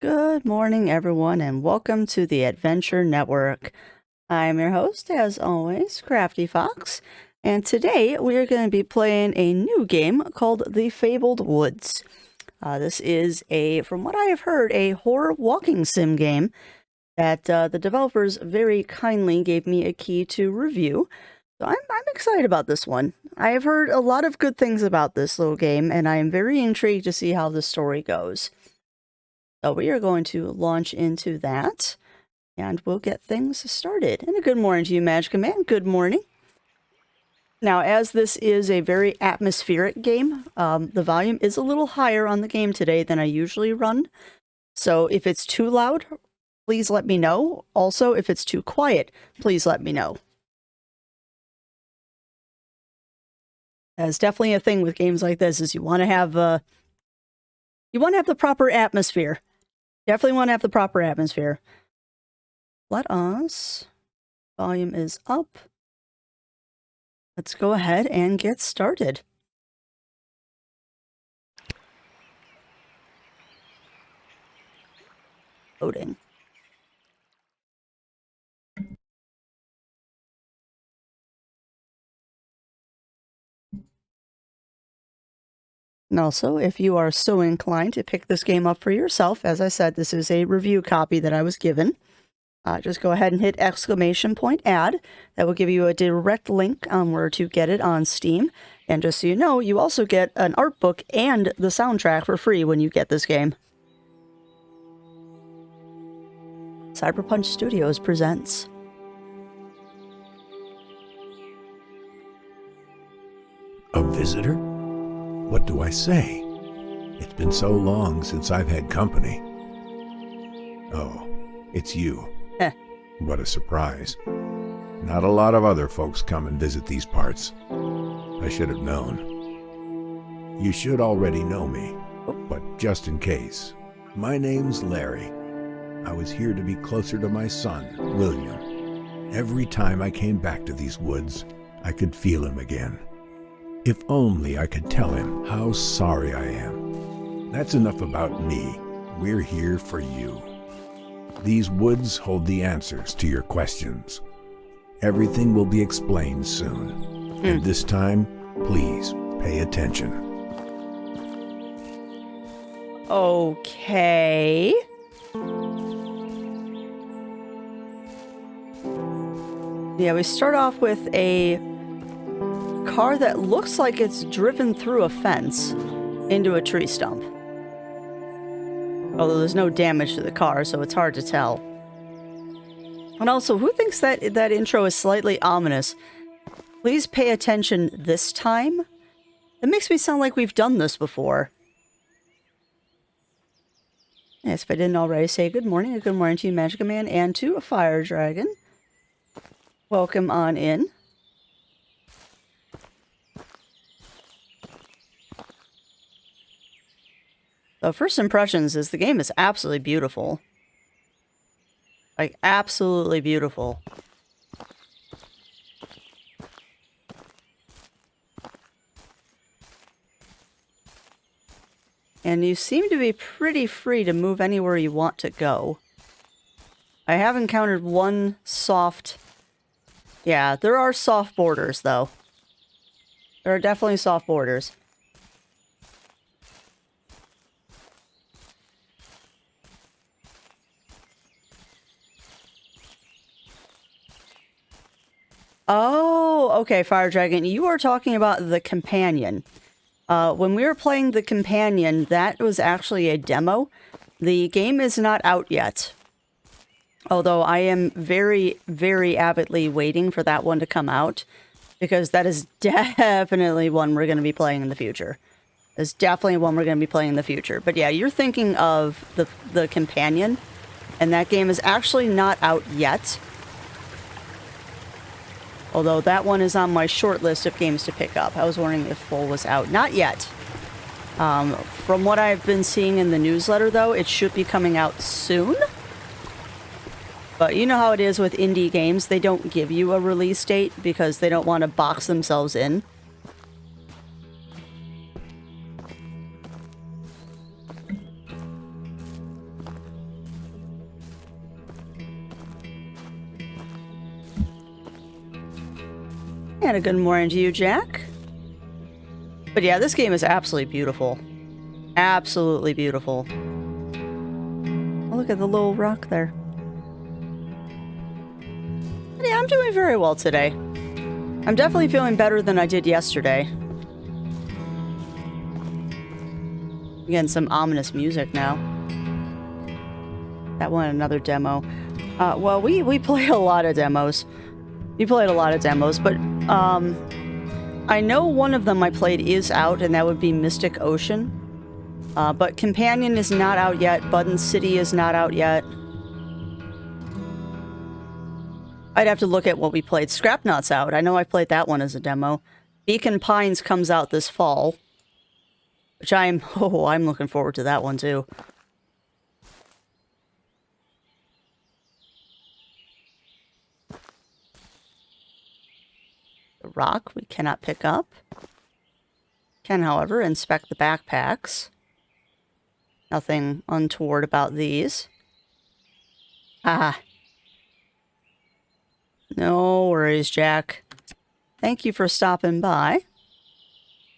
Good morning, everyone, and welcome to the Adventure Network. I'm your host, as always, Crafty Fox, and today we are going to be playing a new game called the Fabled Woods. This is from what I have heard, a horror walking sim game that the developers very kindly gave me a key to review. So I'm excited about this one. I have heard a lot of good things about this little game, and I am very intrigued to see how the story goes. So we are going to launch into that, and we'll get things started. And a good morning to you, Magic Man. Good morning. Now, as this is a very atmospheric game, the volume is a little higher on the game today than I usually run. So if it's too loud, please let me know. Also, if it's too quiet, please let me know. That's definitely a thing with games like this, is you want to have the proper atmosphere. Definitely want to have the proper atmosphere. Volume is up. Let's go ahead and get started. Loading. And also, if you are so inclined to pick this game up for yourself, as I said, this is a review copy that I was given. Just go ahead and hit ! Add. That will give you a direct link on where to get it on Steam. And just so you know, you also get an art book and the soundtrack for free when you get this game. Cyberpunch Studios presents. A visitor? What do I say? It's been so long since I've had company. Oh, it's you. What a surprise. Not a lot of other folks come and visit these parts. I should have known. You should already know me, but just in case. My name's Larry. I was here to be closer to my son, William. Every time I came back to these woods, I could feel him again. If only I could tell him how sorry I am. That's enough about me. We're here for you. These woods hold the answers to your questions. Everything will be explained soon. And this time, please pay attention. Okay. Yeah, we start off with a car that looks like it's driven through a fence into a tree stump. Although there's no damage to the car, so it's hard to tell. And also, who thinks that intro is slightly ominous? Please pay attention this time. It makes me sound like we've done this before. Yes, if I didn't already say good morning to you, Magic Man, and to a Fire Dragon. Welcome on in. So first impressions is the game is absolutely beautiful. Like, absolutely beautiful. And you seem to be pretty free to move anywhere you want to go. I have encountered one soft... Yeah, there are soft borders, though. There are definitely soft borders. Oh, okay, Fire Dragon. You are talking about the companion. When we were playing the companion, that was actually a demo. The game is not out yet. Although I am very, very avidly waiting for that one to come out. Because that is definitely one we're going to be playing in the future. It's definitely one we're going to be playing in the future. But yeah, you're thinking of the companion. And that game is actually not out yet. Although that one is on my short list of games to pick up. I was wondering if full was out. Not yet. From what I've been seeing in the newsletter, though, it should be coming out soon. But you know how it is with indie games. They don't give you a release date because they don't want to box themselves in. And a good morning to you, Jack. But yeah, this game is absolutely beautiful. Absolutely beautiful. Oh, look at the little rock there. But yeah, I'm doing very well today. I'm definitely feeling better than I did yesterday. Again, some ominous music now. That one, another demo. Well, we play a lot of demos. We played a lot of demos, but I know one of them I played is out, and that would be Mystic Ocean. But Companion is not out yet. Budden City is not out yet. I'd have to look at what we played. Scrapnut's out. I know I played that one as a demo. Beacon Pines comes out this fall. Which I'm looking forward to that one too. The rock we cannot pick up. Can, however, inspect the backpacks. Nothing untoward about these. Ah. No worries, Jack. Thank you for stopping by.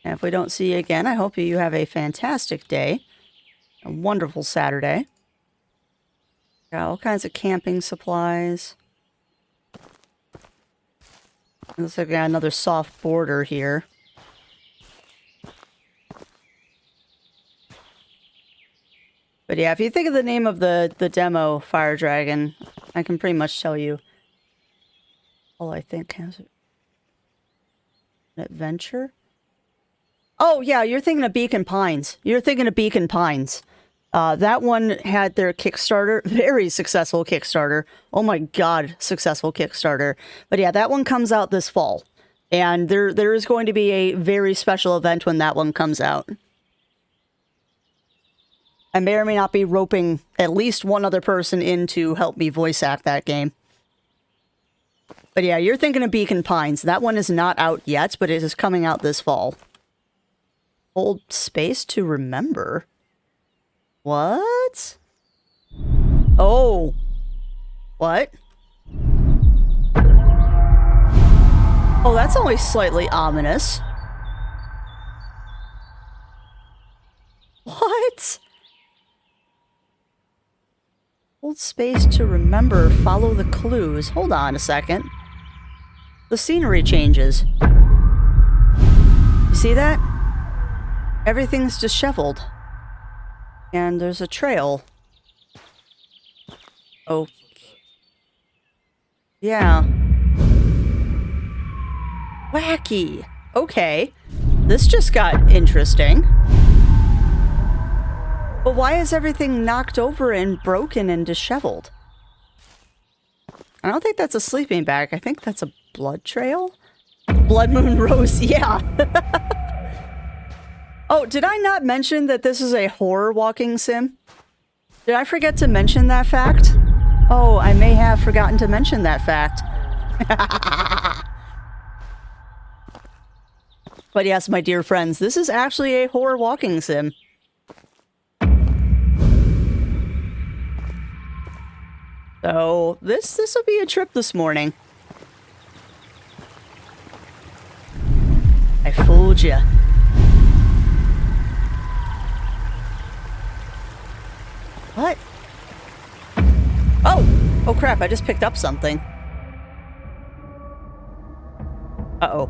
And if we don't see you again, I hope you have a fantastic day. A wonderful Saturday. Got all kinds of camping supplies. Looks like I got another soft border here. But yeah, if you think of the name of the demo, Fire Dragon, I can pretty much tell you. All I think has it. An adventure? Oh, yeah, you're thinking of Beacon Pines. You're thinking of Beacon Pines. That one had their Kickstarter. Very successful Kickstarter. Oh my god, successful Kickstarter. But yeah, that one comes out this fall. And there is going to be a very special event when that one comes out. I may or may not be roping at least one other person in to help me voice act that game. But yeah, you're thinking of Beacon Pines. That one is not out yet, but it is coming out this fall. Hold space to remember. What? Oh. What? Oh, that's only slightly ominous. What? Hold space to remember. Follow the clues. Hold on a second. The scenery changes. You see that? Everything's disheveled. And there's a trail. Oh. Yeah. Wacky. Okay. This just got interesting. But why is everything knocked over and broken and disheveled? I don't think that's a sleeping bag. I think that's a blood trail? Blood Moon Rose, yeah. Oh, did I not mention that this is a horror walking sim? Did I forget to mention that fact? Oh, I may have forgotten to mention that fact. But yes, my dear friends, this is actually a horror walking sim. So, this will be a trip this morning. I fooled you. What? Oh! Oh crap, I just picked up something. Uh-oh.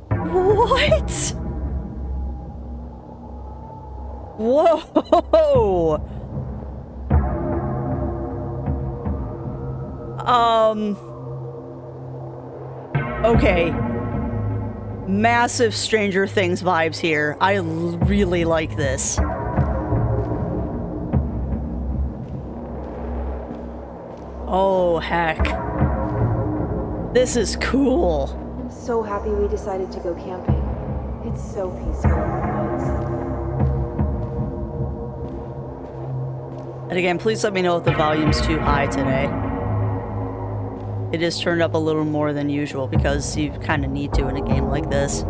What? Whoa! Okay. Massive Stranger Things vibes here. I really like this. Oh, heck. This is cool. I'm so happy we decided to go camping. It's so peaceful in the woods. And again, please let me know if the volume's too high today. It is turned up a little more than usual because you kind of need to in a game like this.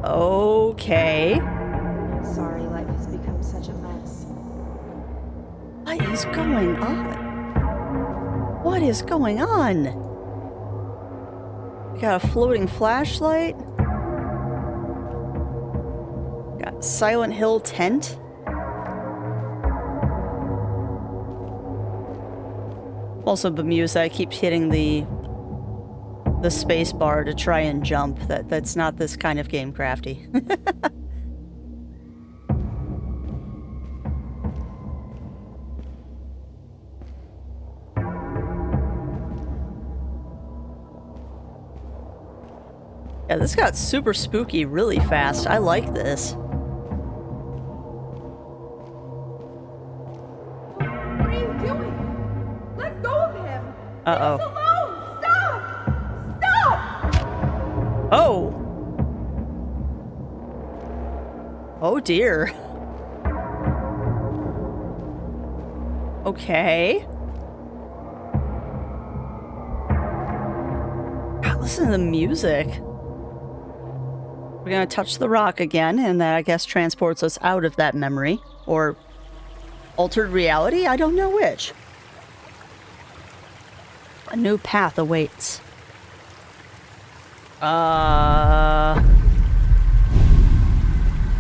Okay. I'm sorry life has become such a mess. What is going on? What is going on? We got a floating flashlight. Got Silent Hill tent. Also bemused that I keep hitting the space bar to try and jump. That's not this kind of game, Crafty. Yeah, this got super spooky really fast. I like this. What are you doing? Let go of him! Uh-oh. Leave us alone! Stop! Stop! Oh! Oh dear. Okay. God, listen to the music. We're gonna touch the rock again, and that, I guess, transports us out of that memory. Or altered reality? I don't know which. A new path awaits.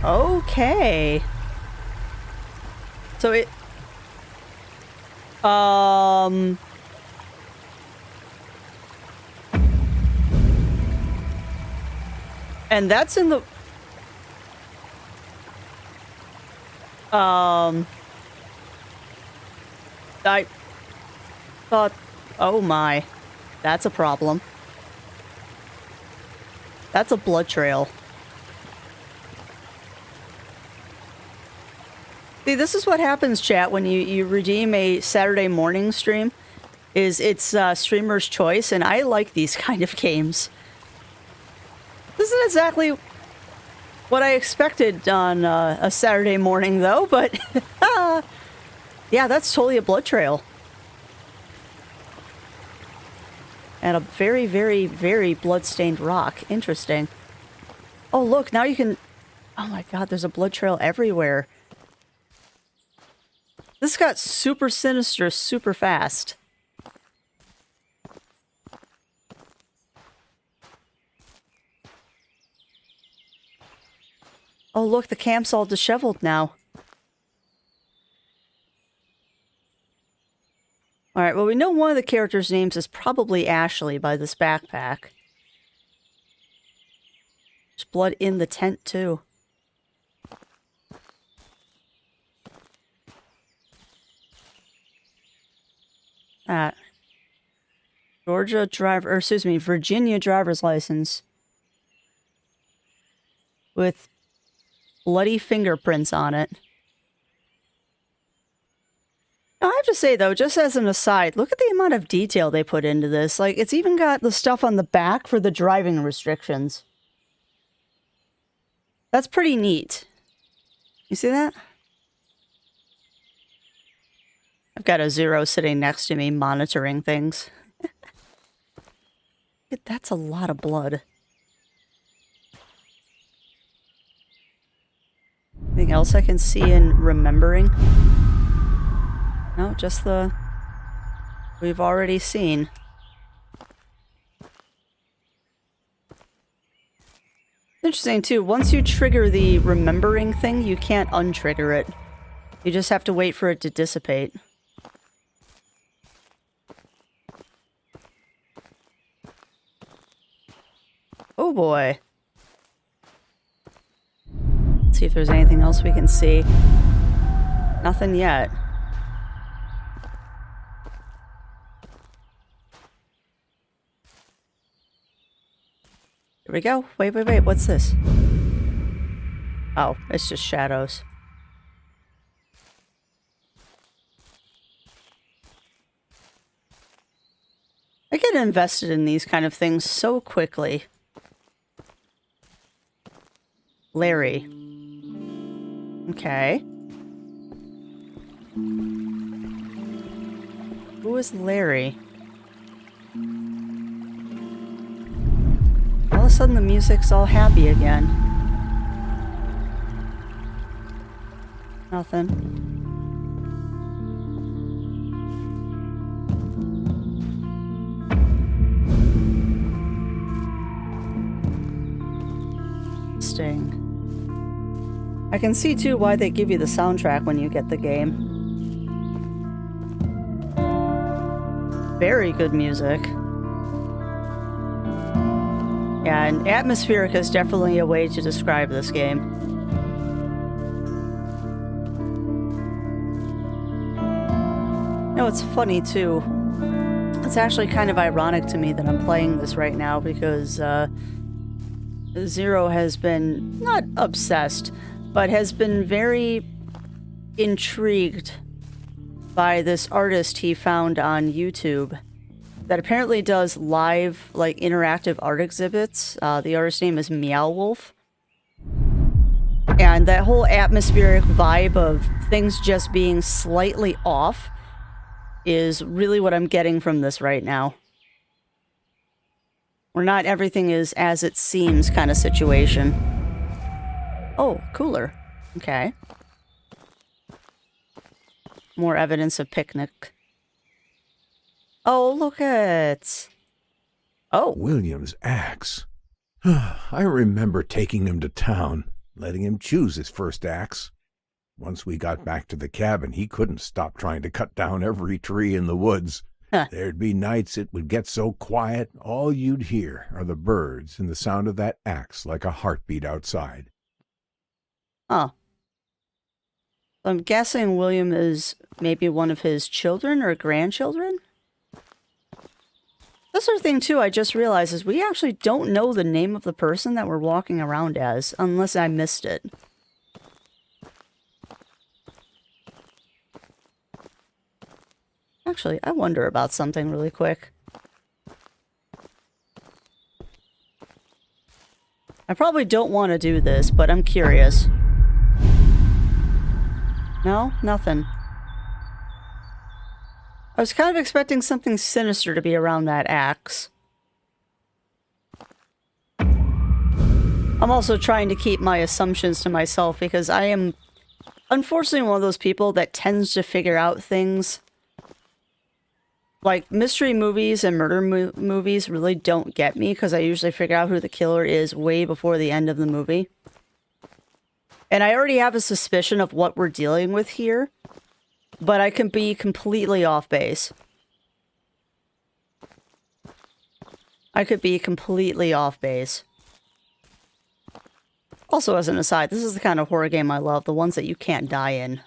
Okay. So it... And that's in the... I thought... Oh my. That's a problem. That's a blood trail. See, this is what happens, chat, when you redeem a Saturday morning stream. It's streamer's choice, and I like these kind of games. This isn't exactly what I expected on a Saturday morning, though, but... yeah, that's totally a blood trail. And a very, very, very blood-stained rock. Interesting. Oh, look, now you can... Oh my god, there's a blood trail everywhere. This got super sinister super fast. Oh, look, the camp's all disheveled now. Alright, well, we know one of the characters' names is probably Ashley by this backpack. There's blood in the tent, too. Virginia driver's license. With bloody fingerprints on it. Now, I have to say, though, just as an aside, look at the amount of detail they put into this. Like, it's even got the stuff on the back for the driving restrictions. That's pretty neat. You see that? I've got a Zero sitting next to me monitoring things. That's a lot of blood. Anything else I can see in remembering? No, just the... we've already seen. Interesting, too. Once you trigger the remembering thing, you can't untrigger it. You just have to wait for it to dissipate. Oh boy. Let's see if there's anything else we can see. Nothing yet. Here we go. Wait, wait, wait. What's this? Oh, it's just shadows. I get invested in these kind of things so quickly. Larry. Okay. Who is Larry? All of a sudden the music's all happy again. Nothing. I can see, too, why they give you the soundtrack when you get the game. Very good music. Yeah, and atmospheric is definitely a way to describe this game. You know, it's funny, too. It's actually kind of ironic to me that I'm playing this right now because Zero has been, not obsessed, but has been very intrigued by this artist he found on YouTube that apparently does live, like, interactive art exhibits. The artist's name is Meow Wolf. And that whole atmospheric vibe of things just being slightly off is really what I'm getting from this right now. Where not everything is as it seems kind of situation. Oh, cooler. Okay. More evidence of picnic. Oh, look at... Oh. William's axe. I remember taking him to town, letting him choose his first axe. Once we got back to the cabin, he couldn't stop trying to cut down every tree in the woods. Huh. There'd be nights it would get so quiet, all you'd hear are the birds and the sound of that axe like a heartbeat outside. Oh. I'm guessing William is maybe one of his children or grandchildren? This other thing, too, I just realized is we actually don't know the name of the person that we're walking around as, unless I missed it. Actually, I wonder about something really quick. I probably don't want to do this, but I'm curious. No? Nothing. I was kind of expecting something sinister to be around that axe. I'm also trying to keep my assumptions to myself because I am unfortunately one of those people that tends to figure out things. Like, mystery movies and murder movies really don't get me because I usually figure out who the killer is way before the end of the movie. And I already have a suspicion of what we're dealing with here, but I can be completely off base. I could be completely off base. Also, as an aside, this is the kind of horror game I love, the ones that you can't die in.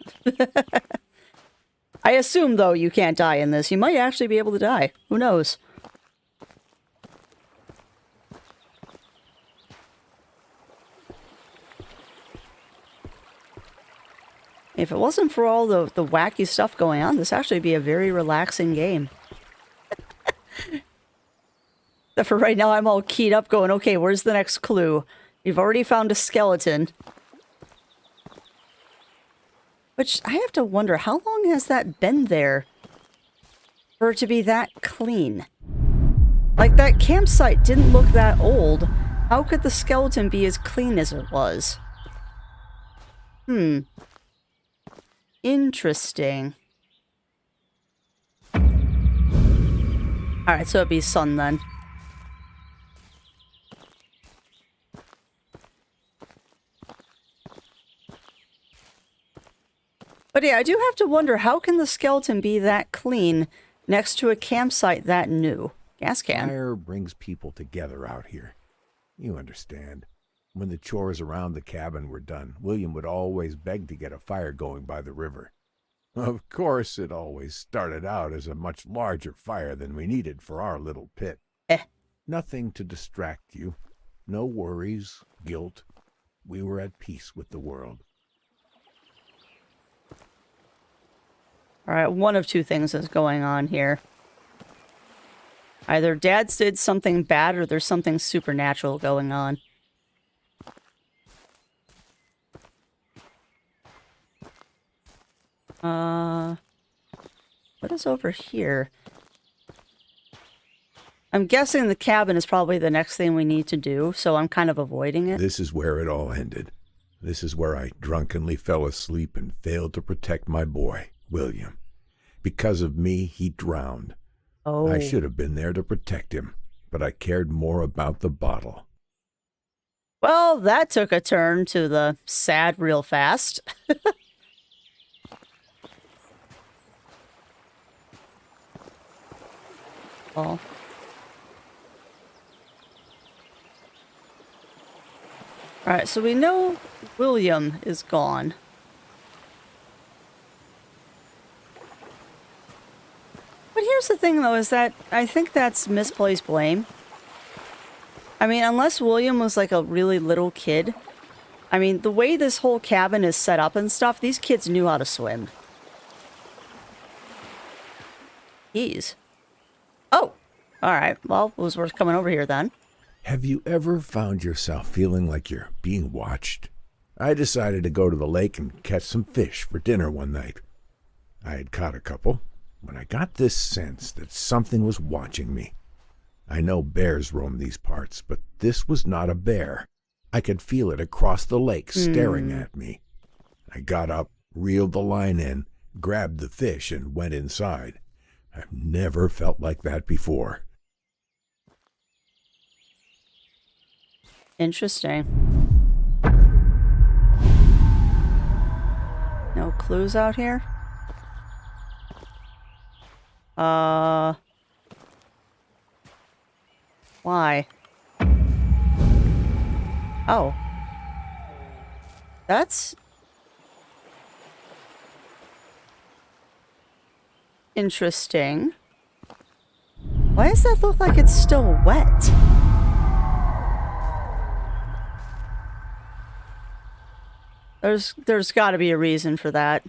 I assume, though, you can't die in this. You might actually be able to die. Who knows? If it wasn't for all the wacky stuff going on, this actually would be a very relaxing game. But for right now, I'm all keyed up going, okay, where's the next clue? We've already found a skeleton. Which, I have to wonder, how long has that been there for it to be that clean? Like, that campsite didn't look that old. How could the skeleton be as clean as it was? Interesting. Alright, so it'd be sun then. But yeah, I do have to wonder, how can the skeleton be that clean next to a campsite that new? Gas can. Fire brings people together out here. You understand. When the chores around the cabin were done, William would always beg to get a fire going by the river. Of course, it always started out as a much larger fire than we needed for our little pit. Nothing to distract you. No worries, guilt. We were at peace with the world. Alright, one of two things is going on here. Either Dad's did something bad or there's something supernatural going on. What is over here? I'm guessing the cabin is probably the next thing we need to do, so I'm kind of avoiding it. This is where it all ended. This is where I drunkenly fell asleep and failed to protect my boy, William. Because of me, he drowned. Oh. I should have been there to protect him, but I cared more about the bottle. Well, that took a turn to the sad real fast. Oh. Alright, so we know William is gone. But here's the thing, though, is that I think that's misplaced blame. I mean, unless William was like a really little kid, I mean, the way this whole cabin is set up and stuff, these kids knew how to swim. Jeez. Oh! Alright, well, it was worth coming over here then. Have you ever found yourself feeling like you're being watched? I decided to go to the lake and catch some fish for dinner one night. I had caught a couple when I got this sense that something was watching me. I know bears roam these parts, but this was not a bear. I could feel it across the lake staring at me. I got up, reeled the line in, grabbed the fish, and went inside. I've never felt like that before. Interesting. No clues out here? Why? Oh. That's interesting. Why does that look like it's still wet? There's got to be a reason for that.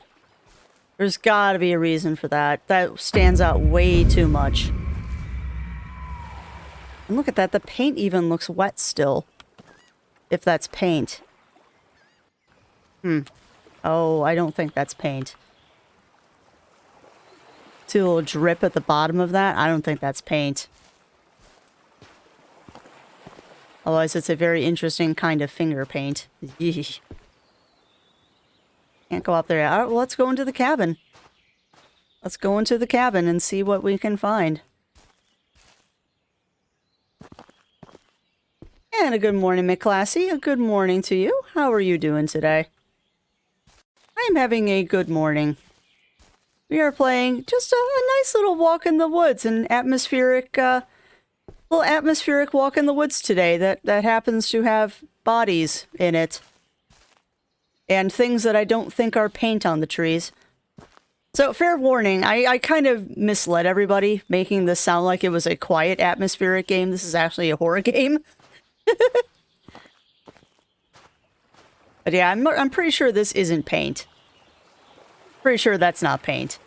There's got to be a reason for that. That stands out way too much. And look at that. The paint even looks wet still. If that's paint. Oh, I don't think that's paint. See a little drip at the bottom of that? I don't think that's paint. Otherwise, it's a very interesting kind of finger paint. Yeesh. Can't go up there. All right, well, let's go into the cabin. Let's go into the cabin and see what we can find. And a good morning, McClassy. A good morning to you. How are you doing today? I am having a good morning. We are playing just a nice little walk in the woods, an atmospheric, little atmospheric walk in the woods today that happens to have bodies in it. And things that I don't think are paint on the trees. So, fair warning, I kind of misled everybody, making this sound like it was a quiet atmospheric game. This is actually a horror game. But yeah, I'm pretty sure this isn't paint. Pretty sure that's not paint.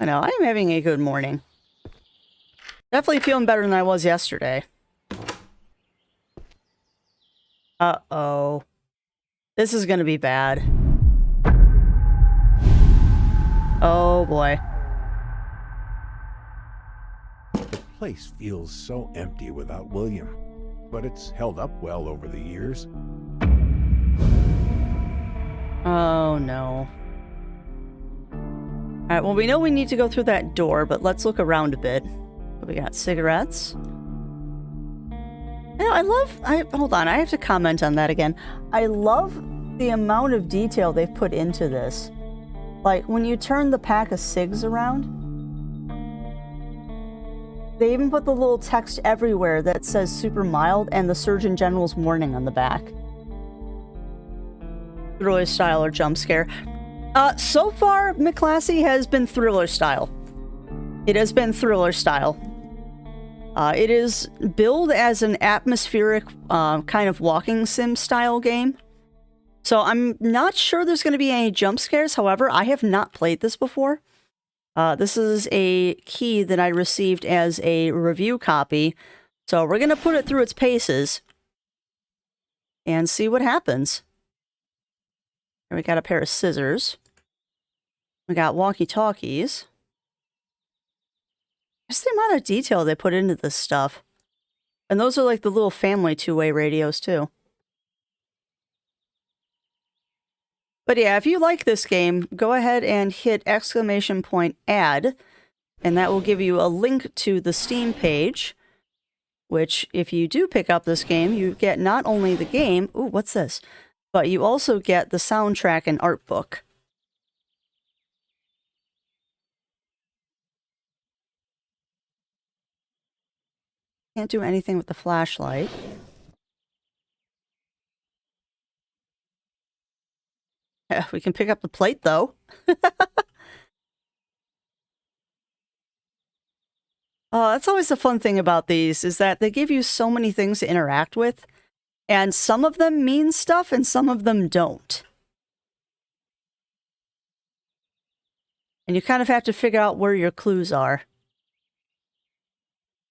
I know, I'm having a good morning. Definitely feeling better than I was yesterday. Uh-oh. This is gonna be bad. Oh boy. The place feels so empty without William, but it's held up well over the years. Oh no. Alright, well we know we need to go through that door, but let's look around a bit. We got cigarettes. You know, hold on, I have to comment on that again. I love the amount of detail they've put into this. Like, when you turn the pack of cigs around, they even put the little text everywhere that says super mild and the Surgeon General's warning on the back. Thriller style or jump scare. So far, McClassy has been thriller style. It has been thriller style. It is billed as an atmospheric kind of walking sim style game. So I'm not sure there's going to be any jump scares. However, I have not played this before. This is a key that I received as a review copy. So we're going to put it through its paces and see what happens. Here we got a pair of scissors. We got walkie-talkies. Just the amount of detail they put into this stuff. And those are like the little family two-way radios too. But yeah, if you like this game, go ahead and hit !add and that will give you a link to the Steam page, which if you do pick up this game, you get not only the game, ooh, what's this? But you also get the soundtrack and art book. Can't do anything with the flashlight. Yeah, we can pick up the plate, though. That's always the fun thing about these, is that they give you so many things to interact with, and some of them mean stuff and some of them don't. And you kind of have to figure out where your clues are.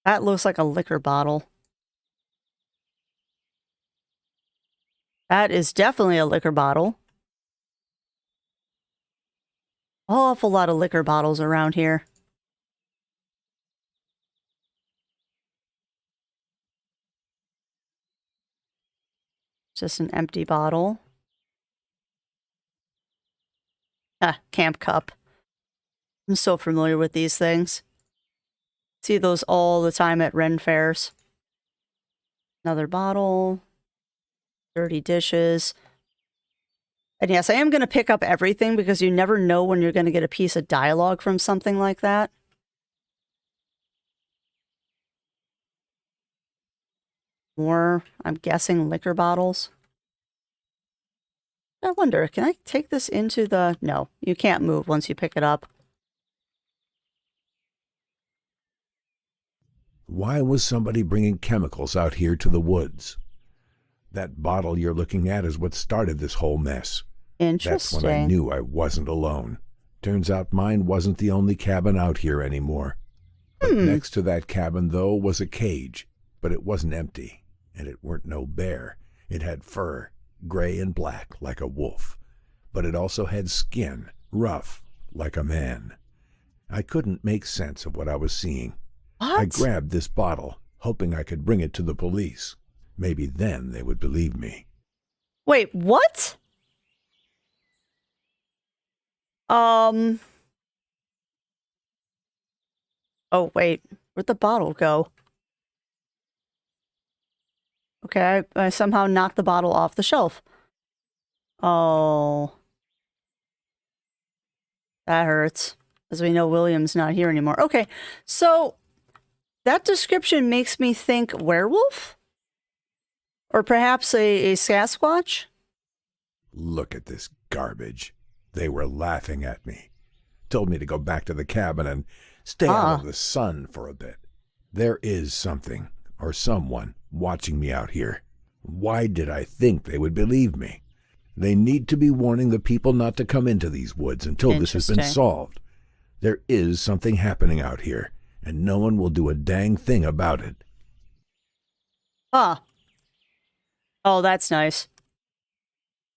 That looks like a liquor bottle. That is definitely a liquor bottle. Awful lot of liquor bottles around here. Just an empty bottle. Ah, camp cup. I'm so familiar with these things. See those all the time at Ren fairs. Another bottle. Dirty dishes. And yes, I am going to pick up everything because you never know when you're going to get a piece of dialogue from something like that. More, I'm guessing, liquor bottles. I wonder, can I take this into the... No, you can't move once you pick it up. Why was somebody bringing chemicals out here to the woods? That bottle you're looking at is what started this whole mess. Interesting. That's when I knew I wasn't alone. Turns out mine wasn't the only cabin out here anymore. But next to that cabin, though, was a cage. But it wasn't empty, and it weren't no bear. It had fur, gray and black, like a wolf. But it also had skin, rough, like a man. I couldn't make sense of what I was seeing. What? I grabbed this bottle, hoping I could bring it to the police. Maybe then they would believe me. Wait, what? Oh, wait. Where'd the bottle go? Okay, I somehow knocked the bottle off the shelf. Oh. That hurts. As we know, William's not here anymore. Okay, so that description makes me think werewolf? Or perhaps a Sasquatch? Look at this garbage. They were laughing at me. Told me to go back to the cabin and stay out of the sun for a bit. There is something, or someone, watching me out here. Why did I think they would believe me? They need to be warning the people not to come into these woods until this has been solved. There is something happening out here, and no one will do a dang thing about it. Oh, that's nice.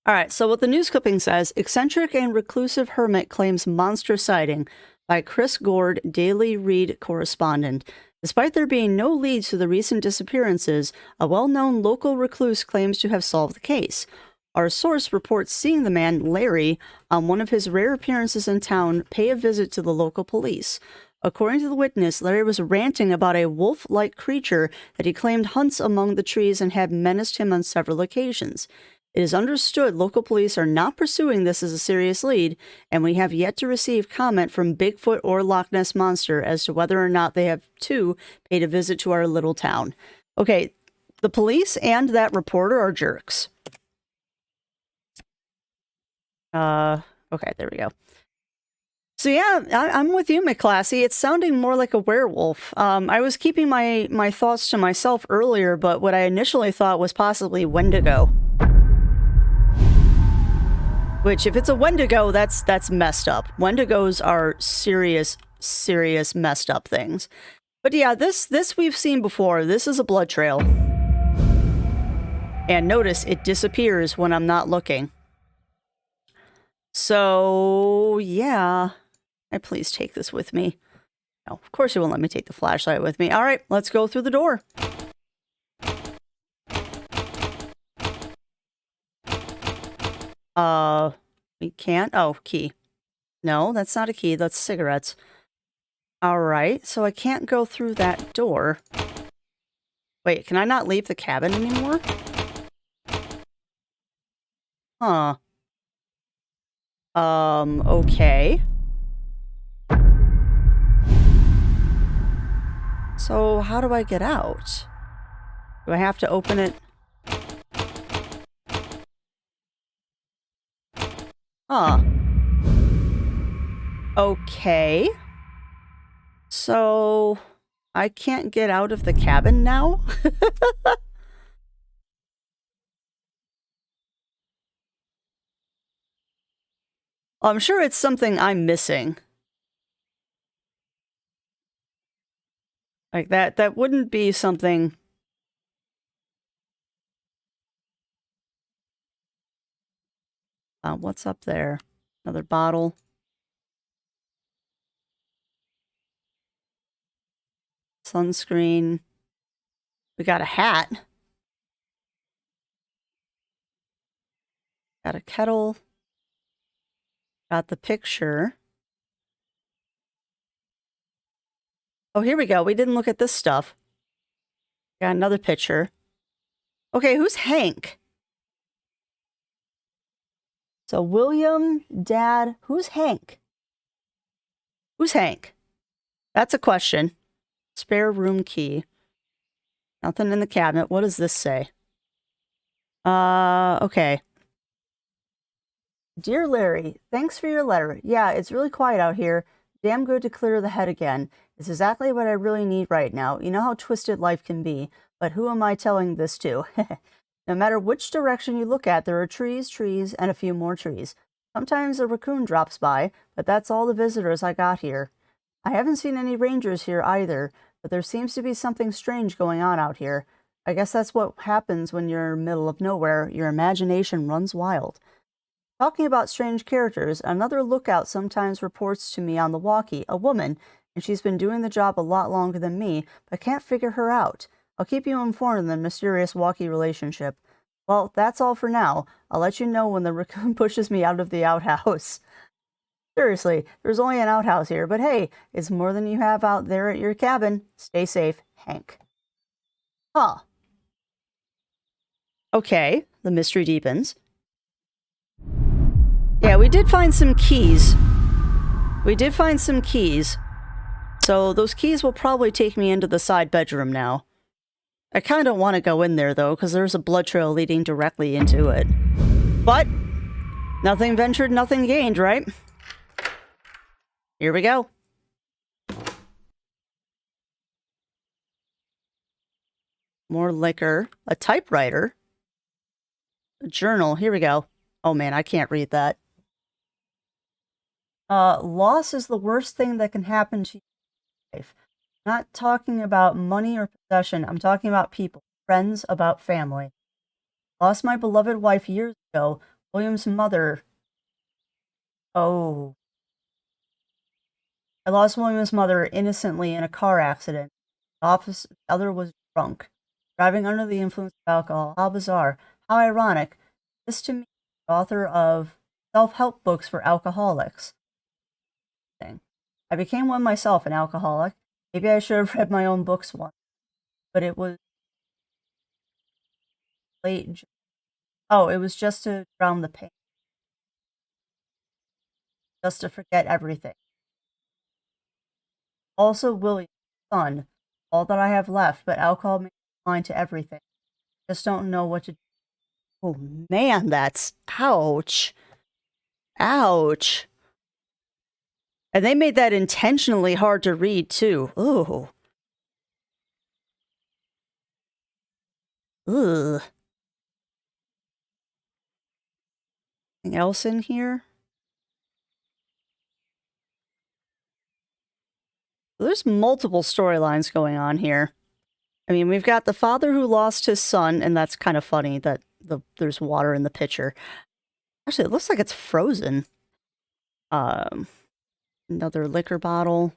All right, so what the news clipping says, eccentric and reclusive hermit claims monster sighting by Chris Gord, Daily Read correspondent. Despite there being no leads to the recent disappearances, a well-known local recluse claims to have solved the case. Our source reports seeing the man, Larry, on one of his rare appearances in town, pay a visit to the local police. According to the witness, Larry was ranting about a wolf-like creature that he claimed hunts among the trees and had menaced him on several occasions. It is understood local police are not pursuing this as a serious lead, and we have yet to receive comment from Bigfoot or Loch Ness Monster as to whether or not they have, too, paid a visit to our little town. Okay, the police and that reporter are jerks. Okay, there we go. So yeah, I'm with you, McClassy. It's sounding more like a werewolf. I was keeping my thoughts to myself earlier, but what I initially thought was possibly Wendigo. Which, if it's a Wendigo, that's messed up. Wendigos are serious messed up things. But yeah, this we've seen before. This is a blood trail. And notice, it disappears when I'm not looking. So, yeah. Please take this with me. No, of course you won't let me take the flashlight with me. All right, let's go through the door. We can't? Oh, key. No, that's not a key. That's cigarettes. Alright, so I can't go through that door. Wait, can I not leave the cabin anymore? Huh. Okay. So how do I get out? Do I have to open it? Huh. Okay. So I can't get out of the cabin now? I'm sure it's something I'm missing. Like that wouldn't be something. What's up there? Another bottle. Sunscreen. We got a hat. Got a kettle. Got the picture. Oh, here we go. We didn't look at this stuff. Got another picture. Okay, who's Hank? So William, Dad, who's Hank? Who's Hank? That's a question. Spare room key. Nothing in the cabinet. What does this say? Okay. Dear Larry, thanks for your letter. Yeah, it's really quiet out here. Damn good to clear the head again. It's exactly what I really need right now. You know how twisted life can be, but who am I telling this to? No matter which direction you look at, there are trees, trees, and a few more trees. Sometimes a raccoon drops by, but that's all the visitors I got here. I haven't seen any rangers here either, but there seems to be something strange going on out here. I guess that's what happens when you're in the middle of nowhere. Your imagination runs wild. Talking about strange characters, another lookout sometimes reports to me on the walkie, a woman, and she's been doing the job a lot longer than me, but can't figure her out. I'll keep you informed on the mysterious walkie relationship. Well, that's all for now. I'll let you know when the raccoon pushes me out of the outhouse. Seriously, there's only an outhouse here, but hey, it's more than you have out there at your cabin. Stay safe, Hank. Huh. Okay, the mystery deepens. Yeah, we did find some keys. We did find some keys. So those keys will probably take me into the side bedroom now. I kind of want to go in there, though, because there's a blood trail leading directly into it. But nothing ventured, nothing gained, right? Here we go. More liquor. A typewriter. A journal. Here we go. Oh, man, I can't read that. Loss is the worst thing that can happen to your life. I'm not talking about money or possession. I'm talking about people. Friends, about family. Lost my beloved wife years ago. William's mother. Oh. I lost William's mother innocently in a car accident. The other was drunk, driving under the influence of alcohol. How bizarre. How ironic. This to me, the author of self-help books for alcoholics. I became one myself, an alcoholic. Maybe I should have read my own books once. But it was late. Oh, it was just to drown the pain. Just to forget everything. Also, William, son, all that I have left, but alcohol makes me blind to everything. Just don't know what to do. Oh man, that's ouch. Ouch. And they made that intentionally hard to read, too. Ooh. Ugh. Anything else in here? There's multiple storylines going on here. I mean, we've got the father who lost his son, and that's kind of funny that there's water in the pitcher. Actually, it looks like it's frozen. Another liquor bottle.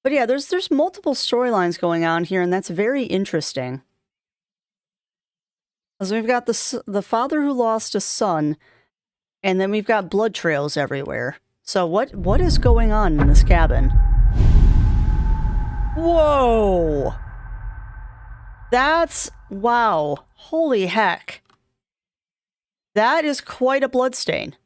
But yeah, there's multiple storylines going on here, and that's very interesting. Because we've got the father who lost a son, and then we've got blood trails everywhere. So what is going on in this cabin? Whoa! That's... wow. Holy heck. That is quite a bloodstain.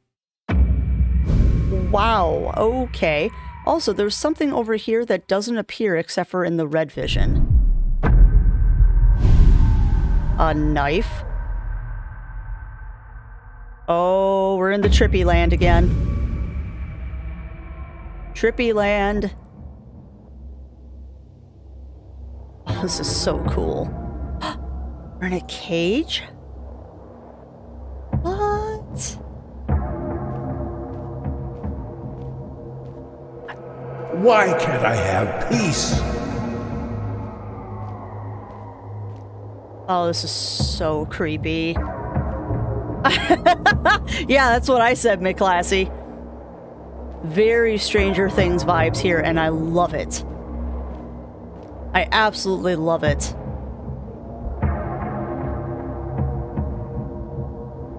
Wow, okay. Also, there's something over here that doesn't appear except for in the red vision. A knife. Oh, we're in the trippy land again. Trippy land. Oh, this is so cool. We're in a cage? What? Why can't I have peace? Oh, this is so creepy. Yeah, that's what I said, McClassy. Very Stranger Things vibes here, and I love it. I absolutely love it.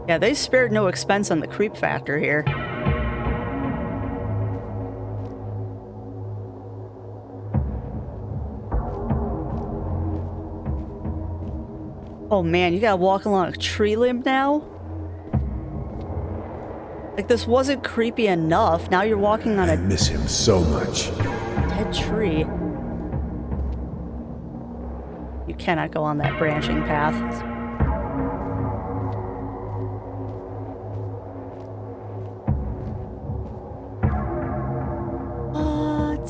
Yeah, they spared no expense on the creep factor here. Oh man, you gotta walk along a tree limb now? Like, this wasn't creepy enough. Now you're walking on I a miss him so much. dead tree. You cannot go on that branching path. What?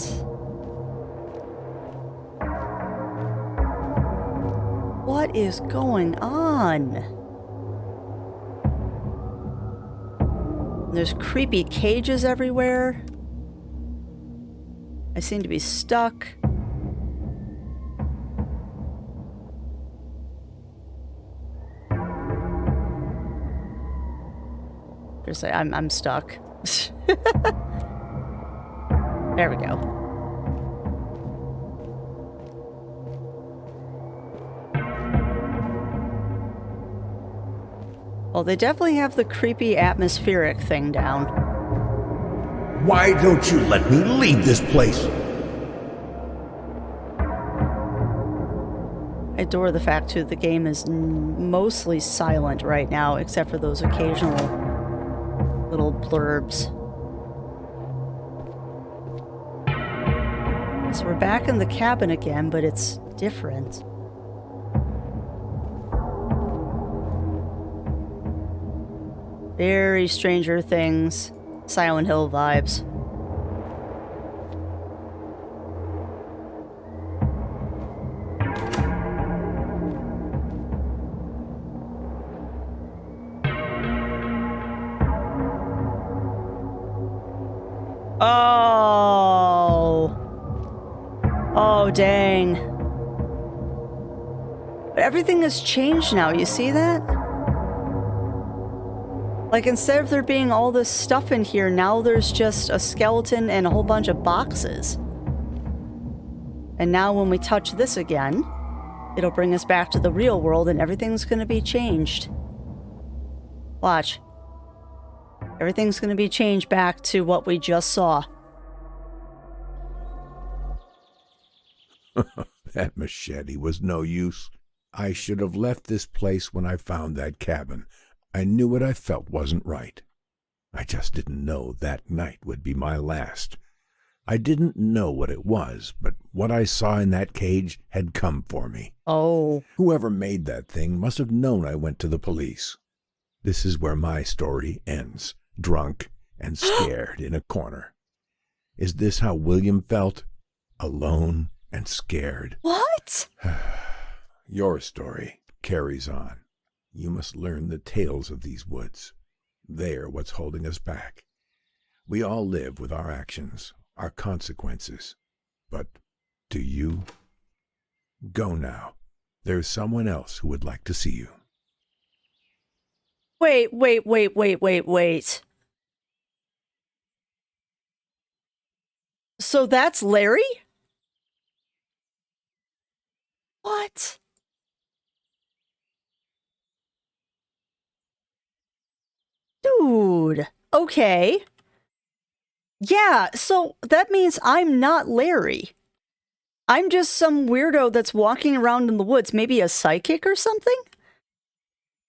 What is going on? There's creepy cages everywhere. I seem to be stuck. Just say I'm stuck. There we go. Well, they definitely have the creepy atmospheric thing down. Why don't you let me leave this place? I adore the fact, too, the game is mostly silent right now, except for those occasional little blurbs. So we're back in the cabin again, but it's different. Very Stranger Things, Silent Hill vibes. Oh. Oh, dang. But everything has changed now, you see that? Like, instead of there being all this stuff in here, now there's just a skeleton and a whole bunch of boxes. And now when we touch this again, it'll bring us back to the real world and everything's gonna be changed. Watch. Everything's gonna be changed back to what we just saw. That machete was no use. I should have left this place when I found that cabin. I knew what I felt wasn't right. I just didn't know that night would be my last. I didn't know what it was, but what I saw in that cage had come for me. Oh. Whoever made that thing must have known I went to the police. This is where my story ends, drunk and scared in a corner. Is this how William felt? Alone and scared. What? Your story carries on. You must learn the tales of these woods. They're what's holding us back. We all live with our actions, our consequences. But do you? Go now. There's someone else who would like to see you. Wait. So that's Larry? What? Dude. Okay. Yeah, so that means I'm not Larry. I'm just some weirdo that's walking around in the woods, maybe a psychic or something?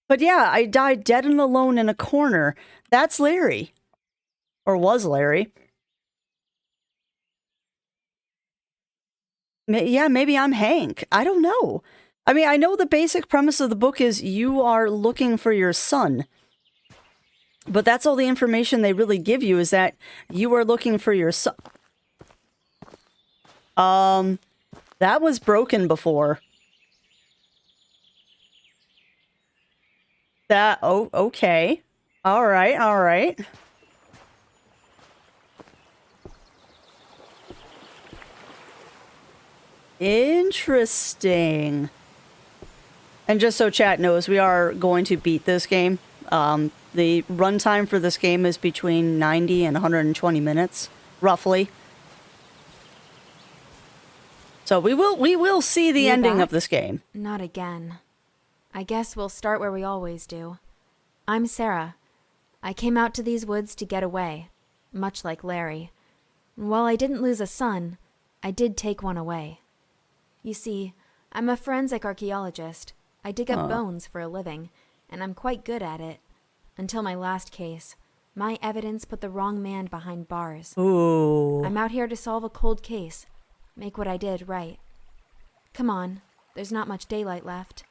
But yeah, I died dead and alone in a corner. That's Larry. Or was Larry. Yeah, maybe I'm Hank. I don't know. I mean, I know the basic premise of the book is you are looking for your son. But that's all the information they really give you, is that you are looking for your son. That was broken before. Oh, okay. All right, all right. Interesting. And just so chat knows, we are going to beat this game. The runtime for this game is between 90 and 120 minutes, roughly. So we will see the ending of this game. Not again. I guess we'll start where we always do. I'm Sarah. I came out to these woods to get away, much like Larry. And while I didn't lose a son, I did take one away. You see, I'm a forensic archaeologist. I dig up bones for a living, and I'm quite good at it. Until my last case, my evidence put the wrong man behind bars. Ooh. I'm out here to solve a cold case. Make what I did right. Come on, there's not much daylight left.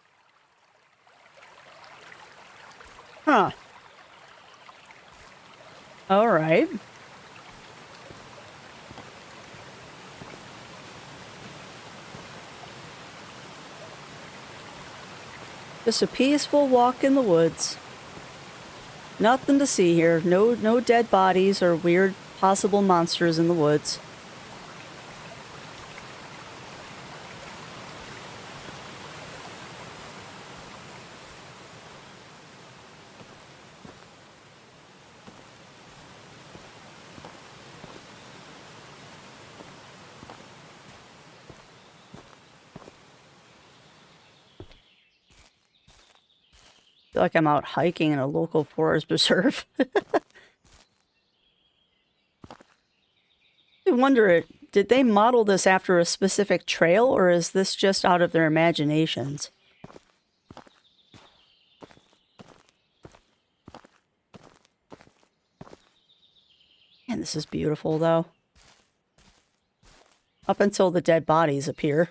Huh. All right. Just a peaceful walk in the woods. Nothing to see here. No dead bodies or weird possible monsters in the woods. I feel like I'm out hiking in a local forest preserve. I wonder, did they model this after a specific trail, or is this just out of their imaginations? Man, this is beautiful, though. Up until the dead bodies appear.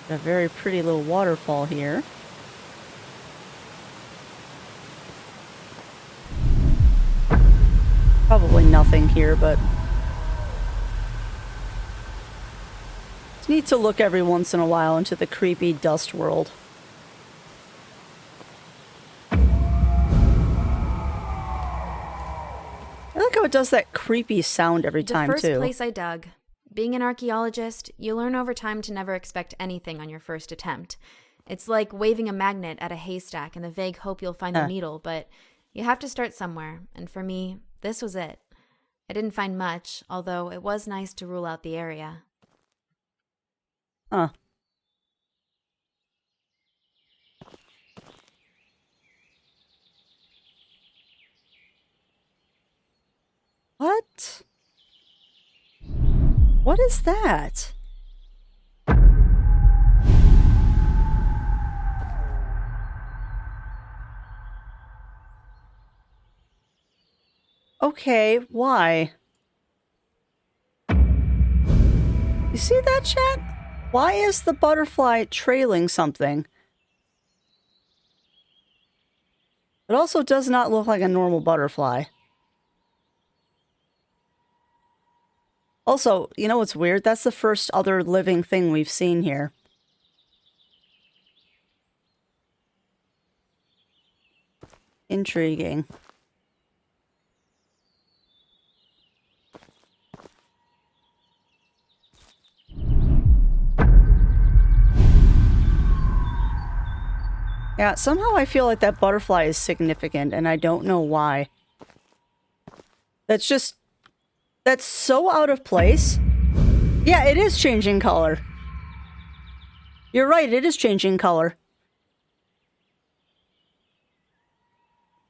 A very pretty little waterfall here. Probably nothing here, but it's neat to look every once in a while into the creepy dust world. I like how it does that creepy sound every time, too. The first place I dug. Being an archaeologist, you learn over time to never expect anything on your first attempt. It's like waving a magnet at a haystack in the vague hope you'll find the needle, but you have to start somewhere, and for me, this was it. I didn't find much, although it was nice to rule out the area. Huh. What? What is that? Okay, why? You see that, chat? Why is the butterfly trailing something? It also does not look like a normal butterfly. Also, you know what's weird? That's the first other living thing we've seen here. Intriguing. Yeah, somehow I feel like that butterfly is significant, and I don't know why. That's so out of place. Yeah, it is changing color. You're right, it is changing color.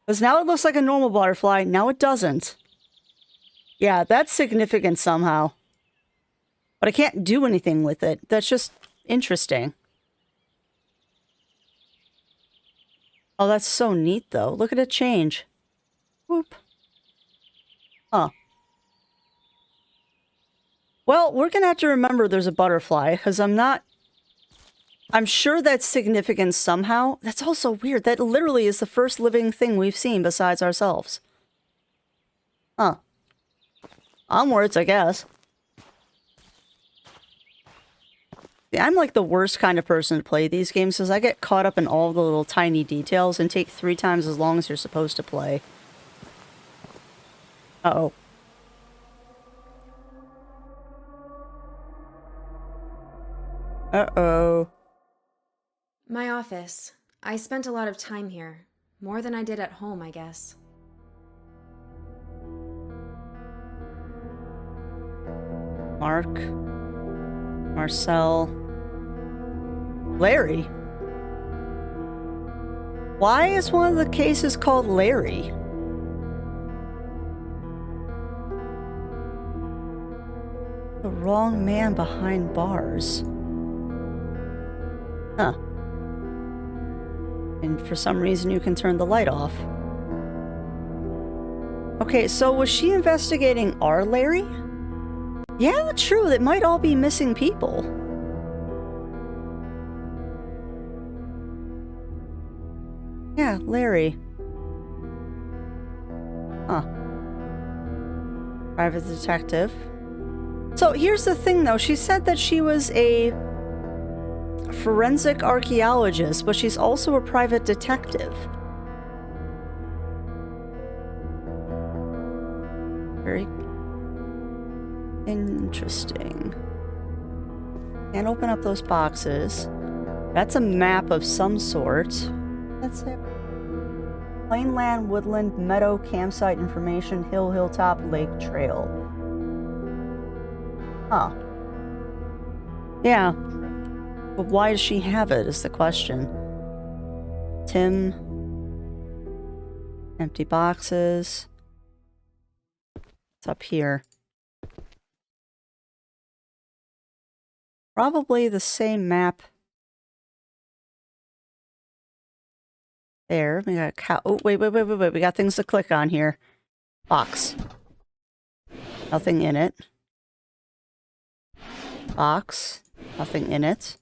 Because now it looks like a normal butterfly, now it doesn't. Yeah, that's significant somehow. But I can't do anything with it. That's just interesting. Oh, that's so neat, though. Look at it change. Whoop. Huh. Well, we're gonna have to remember there's a butterfly, because I'm sure that's significant somehow. That's also weird. That literally is the first living thing we've seen besides ourselves. Huh. Onwards, I guess. Yeah, I'm like the worst kind of person to play these games, because I get caught up in all the little tiny details and take 3 times as long as you're supposed to play. Uh-oh. Uh-oh. My office. I spent a lot of time here. More than I did at home, I guess. Mark. Marcel. Larry? Why is one of the cases called Larry? The wrong man behind bars. Huh. And for some reason you can turn the light off. Okay, so was she investigating our Larry? Yeah, true, it might all be missing people. Yeah, Larry. Huh. Private detective. So here's the thing, though. She said that she was a forensic archaeologist, but she's also a private detective. Very interesting. Can't open up those boxes. That's a map of some sort. That's it. Plainland, woodland, meadow, campsite information, hill, hilltop, lake, trail. Huh. Yeah. But why does she have it is the question. Tim. Empty boxes. What's up here? Probably the same map. There. We got a cow. Oh, wait. We got things to click on here. Box. Nothing in it. Box. Nothing in it.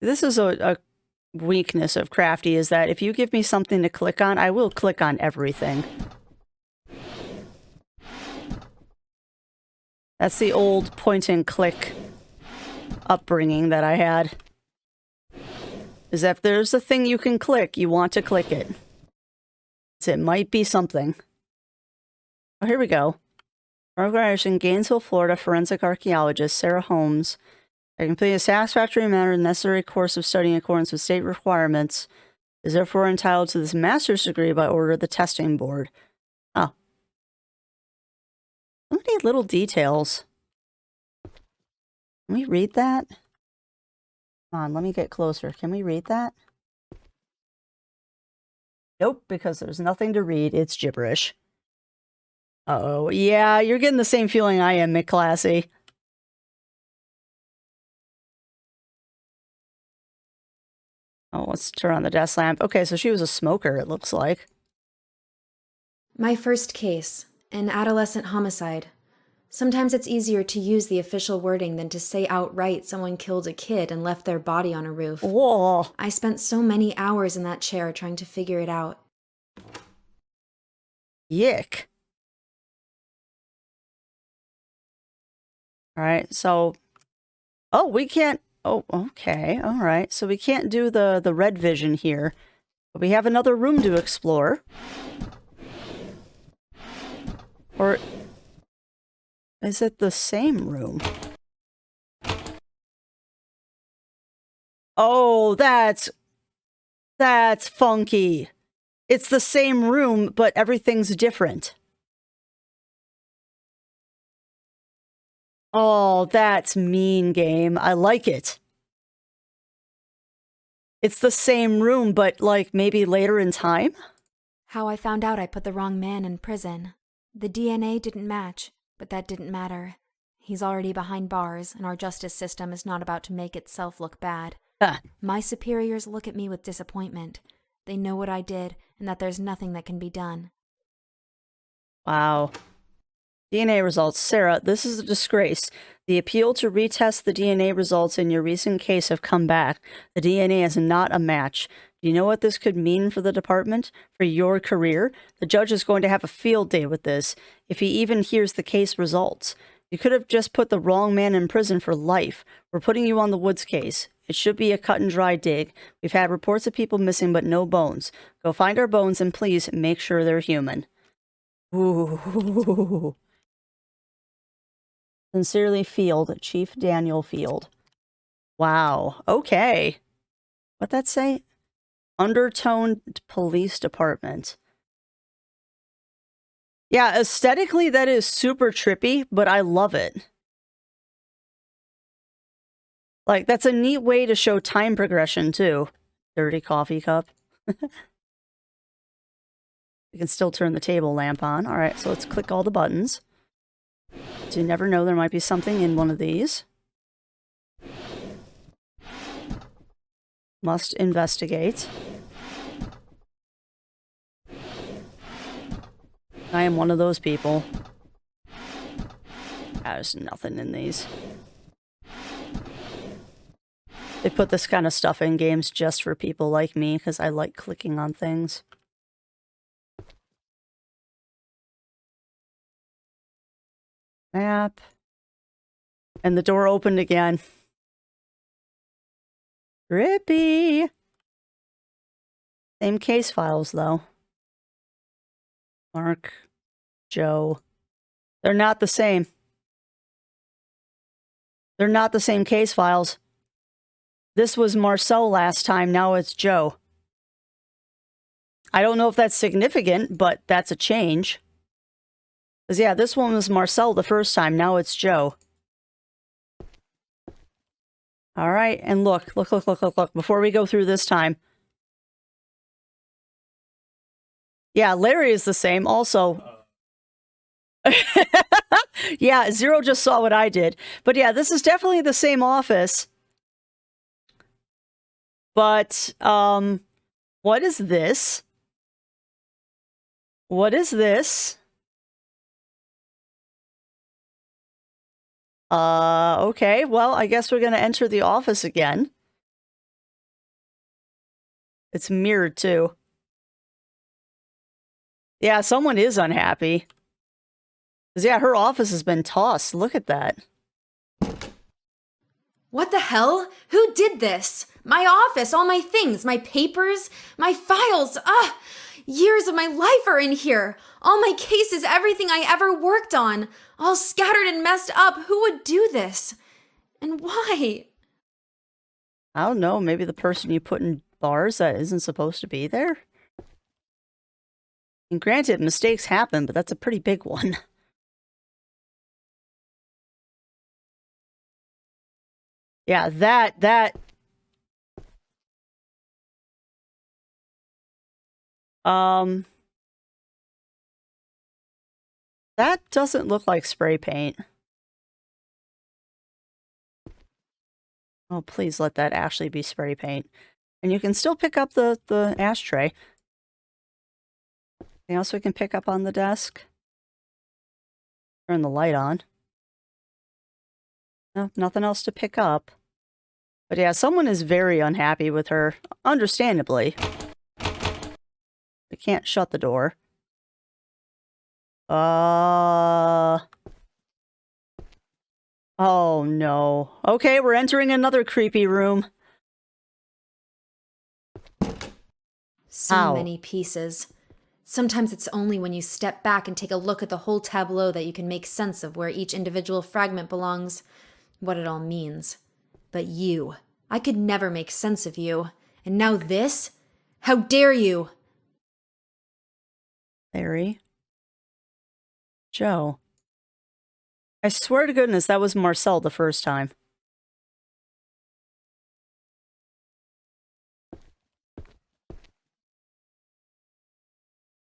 This is a weakness of Crafty, is that if you give me something to click on, I will click on everything. That's the old point and click upbringing that I had. Is that if there's a thing you can click, you want to click it. So it might be something. Oh, here we go. Organization, Gainesville, Florida, forensic archaeologist, Sarah Holmes. I complete a satisfactory manner the necessary course of study in accordance with state requirements. Is therefore entitled to this master's degree by order of the testing board. Oh. So many little details. Can we read that? Come on, let me get closer. Can we read that? Nope, because there's nothing to read. It's gibberish. Uh-oh. Yeah, you're getting the same feeling I am, McClassy. Oh, let's turn on the desk lamp. Okay, so she was a smoker, it looks like. My first case, an adolescent homicide. Sometimes it's easier to use the official wording than to say outright someone killed a kid and left their body on a roof. Whoa. I spent so many hours in that chair trying to figure it out. Yick. Alright, so... Oh, we can't... Oh, okay. Alright, so we can't do the red vision here. But we have another room to explore. Or... is it the same room? Oh, that's... That's funky. It's the same room, but everything's different. Oh, that's mean, game. I like it. It's the same room, but, like, maybe later in time? How I found out I put the wrong man in prison. The DNA didn't match, but that didn't matter. He's already behind bars, and our justice system is not about to make itself look bad. Huh. My superiors look at me with disappointment. They know what I did, and that there's nothing that can be done. Wow. DNA results. Sarah, this is a disgrace. The appeal to retest the DNA results in your recent case have come back. The DNA is not a match. Do you know what this could mean for the department? For your career? The judge is going to have a field day with this, if he even hears the case results. You could have just put the wrong man in prison for life. We're putting you on the Woods case. It should be a cut and dry dig. We've had reports of people missing but no bones. Go find our bones and please make sure they're human. Ooh. Sincerely, Field, Chief Daniel Field. Wow. Okay. What'd that say? Undertoned Police Department. Yeah, aesthetically, that is super trippy, but I love it. Like, that's a neat way to show time progression, too. Dirty coffee cup. We can still turn the table lamp on. All right, so let's click all the buttons. So you never know, there might be something in one of these. Must investigate. I am one of those people. There's nothing in these. They put this kind of stuff in games just for people like me, because I like clicking on things. Map. And the door opened again. Trippy. Same case files, though. Mark, Joe. They're not the same. They're not the same case files. This was Marcel last time, now it's Joe. I don't know if that's significant, but that's a change. Because, yeah, this one was Marcel the first time, now it's Joe. All right, and look, before we go through this time. Yeah, Larry is the same, also. Yeah, Zero just saw what I did. But yeah, this is definitely the same office. But, what is this? What is this? Okay, well, I guess we're gonna enter the office again. It's mirrored, too. Yeah, someone is unhappy. Because, yeah, her office has been tossed. Look at that. What the hell? Who did this? My office, all my things, my papers, my files. Years of my life are in here. All my cases, everything I ever worked on, all scattered and messed up. Who would do this? And why? I don't know, maybe the person you put in bars that isn't supposed to be there? And granted, mistakes happen, but that's a pretty big one. Yeah, that... That doesn't look like spray paint. Oh, please let that actually be spray paint. And you can still pick up the ashtray. Anything else we can pick up on the desk? Turn the light on. No, nothing else to pick up. But yeah, someone is very unhappy with her, understandably. We can't shut the door. Oh no. Okay, we're entering another creepy room. So Ow. many pieces. Sometimes it's only when you step back and take a look at the whole tableau that you can make sense of where each individual fragment belongs, what it all means. But you, I could never make sense of you. And now this? How dare you? Larry. Joe. I swear to goodness that was Marcel the first time.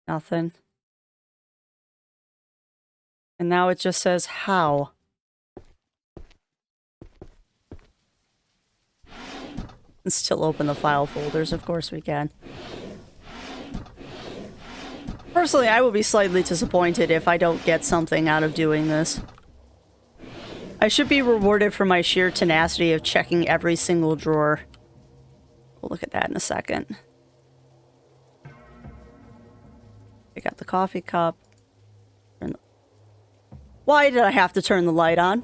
Nothing. And now it just says how. And still open the file folders, of course we can. Personally, I will be slightly disappointed if I don't get something out of doing this. I should be rewarded for my sheer tenacity of checking every single drawer. We'll look at that in a second. I got the coffee cup. Why did I have to turn the light on?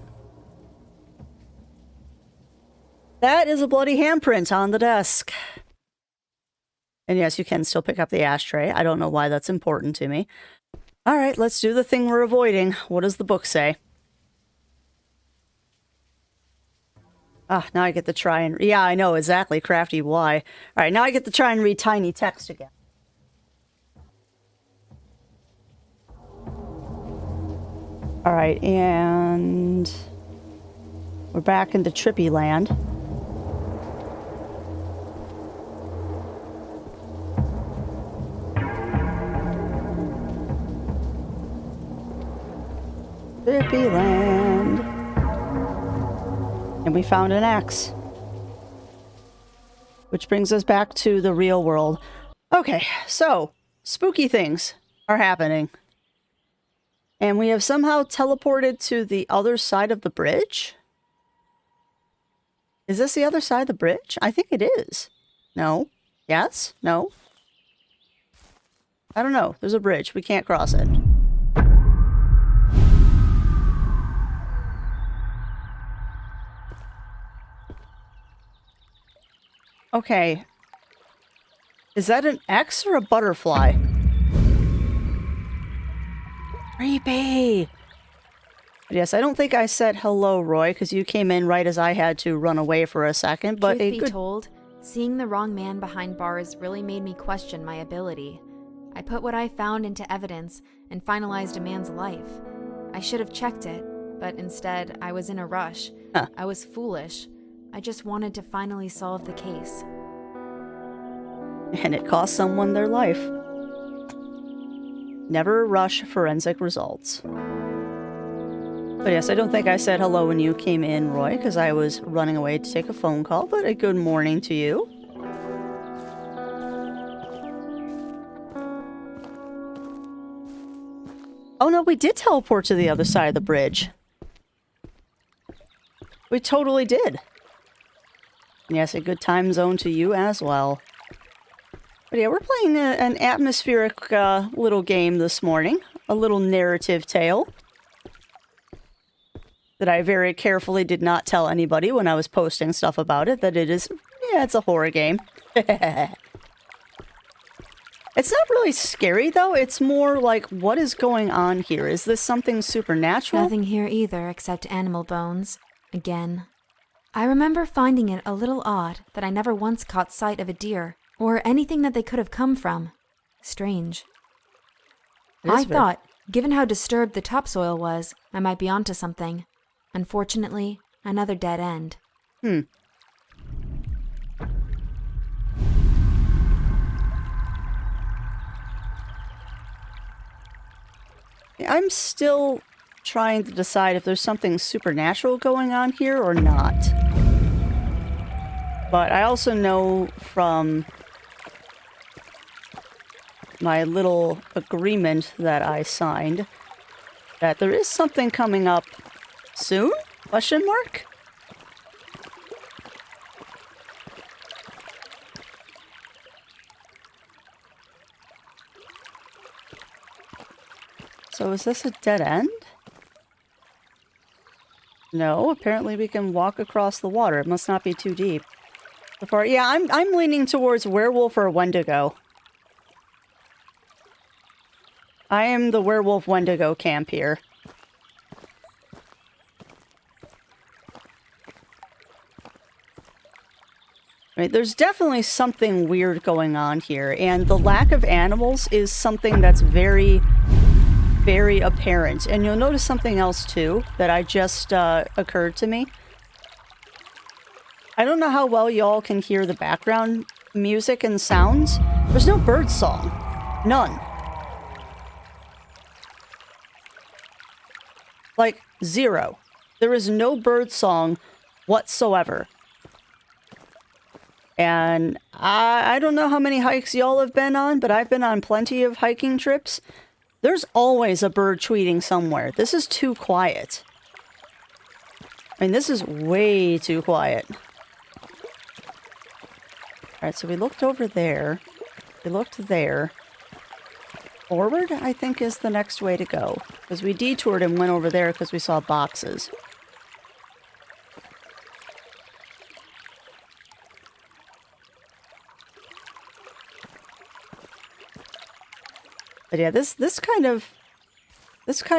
That is a bloody handprint on the desk. And yes, you can still pick up the ashtray. I don't know why that's important to me. All right, let's do the thing we're avoiding. What does the book say? Ah, now I get to try and... Yeah, I know, exactly. Crafty, why? All right, now I get to try and read tiny text again. All right, and... we're back into Trippy Land. Trippy Land. And we found an axe. Which brings us back to the real world. Okay, so, spooky things are happening. And we have somehow teleported to the other side of the bridge? Is this the other side of the bridge? I think it is. No? Yes? No? I don't know. There's a bridge. We can't cross it. Okay. Is that an X or a butterfly? Creepy! But yes, I don't think I said hello, Roy, because you came in right as I had to run away for a second, but Truth be told, seeing the wrong man behind bars really made me question my ability. I put what I found into evidence and finalized a man's life. I should have checked it, but instead, I was in a rush. Huh. I was foolish. I just wanted to finally solve the case. And it cost someone their life. Never rush forensic results. But yes, I don't think I said hello when you came in, Roy, because I was running away to take a phone call, but a good morning to you. Oh no, we did teleport to the other side of the bridge. We totally did. And yes, a good time zone to you as well. But yeah, we're playing an atmospheric little game this morning. A little narrative tale. That I very carefully did not tell anybody when I was posting stuff about it. That it is, yeah, it's a horror game. It's not really scary though. It's more like, what is going on here? Is this something supernatural? Nothing here either except animal bones. Again. I remember finding it a little odd that I never once caught sight of a deer. Or anything that they could have come from. Strange. I thought, given how disturbed the topsoil was, I might be onto something. Unfortunately, another dead end. I'm still trying to decide if there's something supernatural going on here or not. But I also know from my little agreement that I signed that there is something coming up soon? Question mark? So is this a dead end? No, apparently we can walk across the water. It must not be too deep. Before, yeah, I'm leaning towards werewolf or Wendigo. I am the werewolf Wendigo camp here. Right, there's definitely something weird going on here, and the lack of animals is something that's very, very apparent. And you'll notice something else, too, that I just occurred to me. I don't know how well y'all can hear the background music and sounds. There's no bird song. None. Like, zero. There is no bird song whatsoever. And I don't know how many hikes y'all have been on, but I've been on plenty of hiking trips. There's always a bird tweeting somewhere. This is too quiet. I mean, this is way too quiet. Alright, so we looked over there. We looked there. Forward, I think, is the next way to go. Because we detoured and went over there because we saw boxes. But yeah, this kind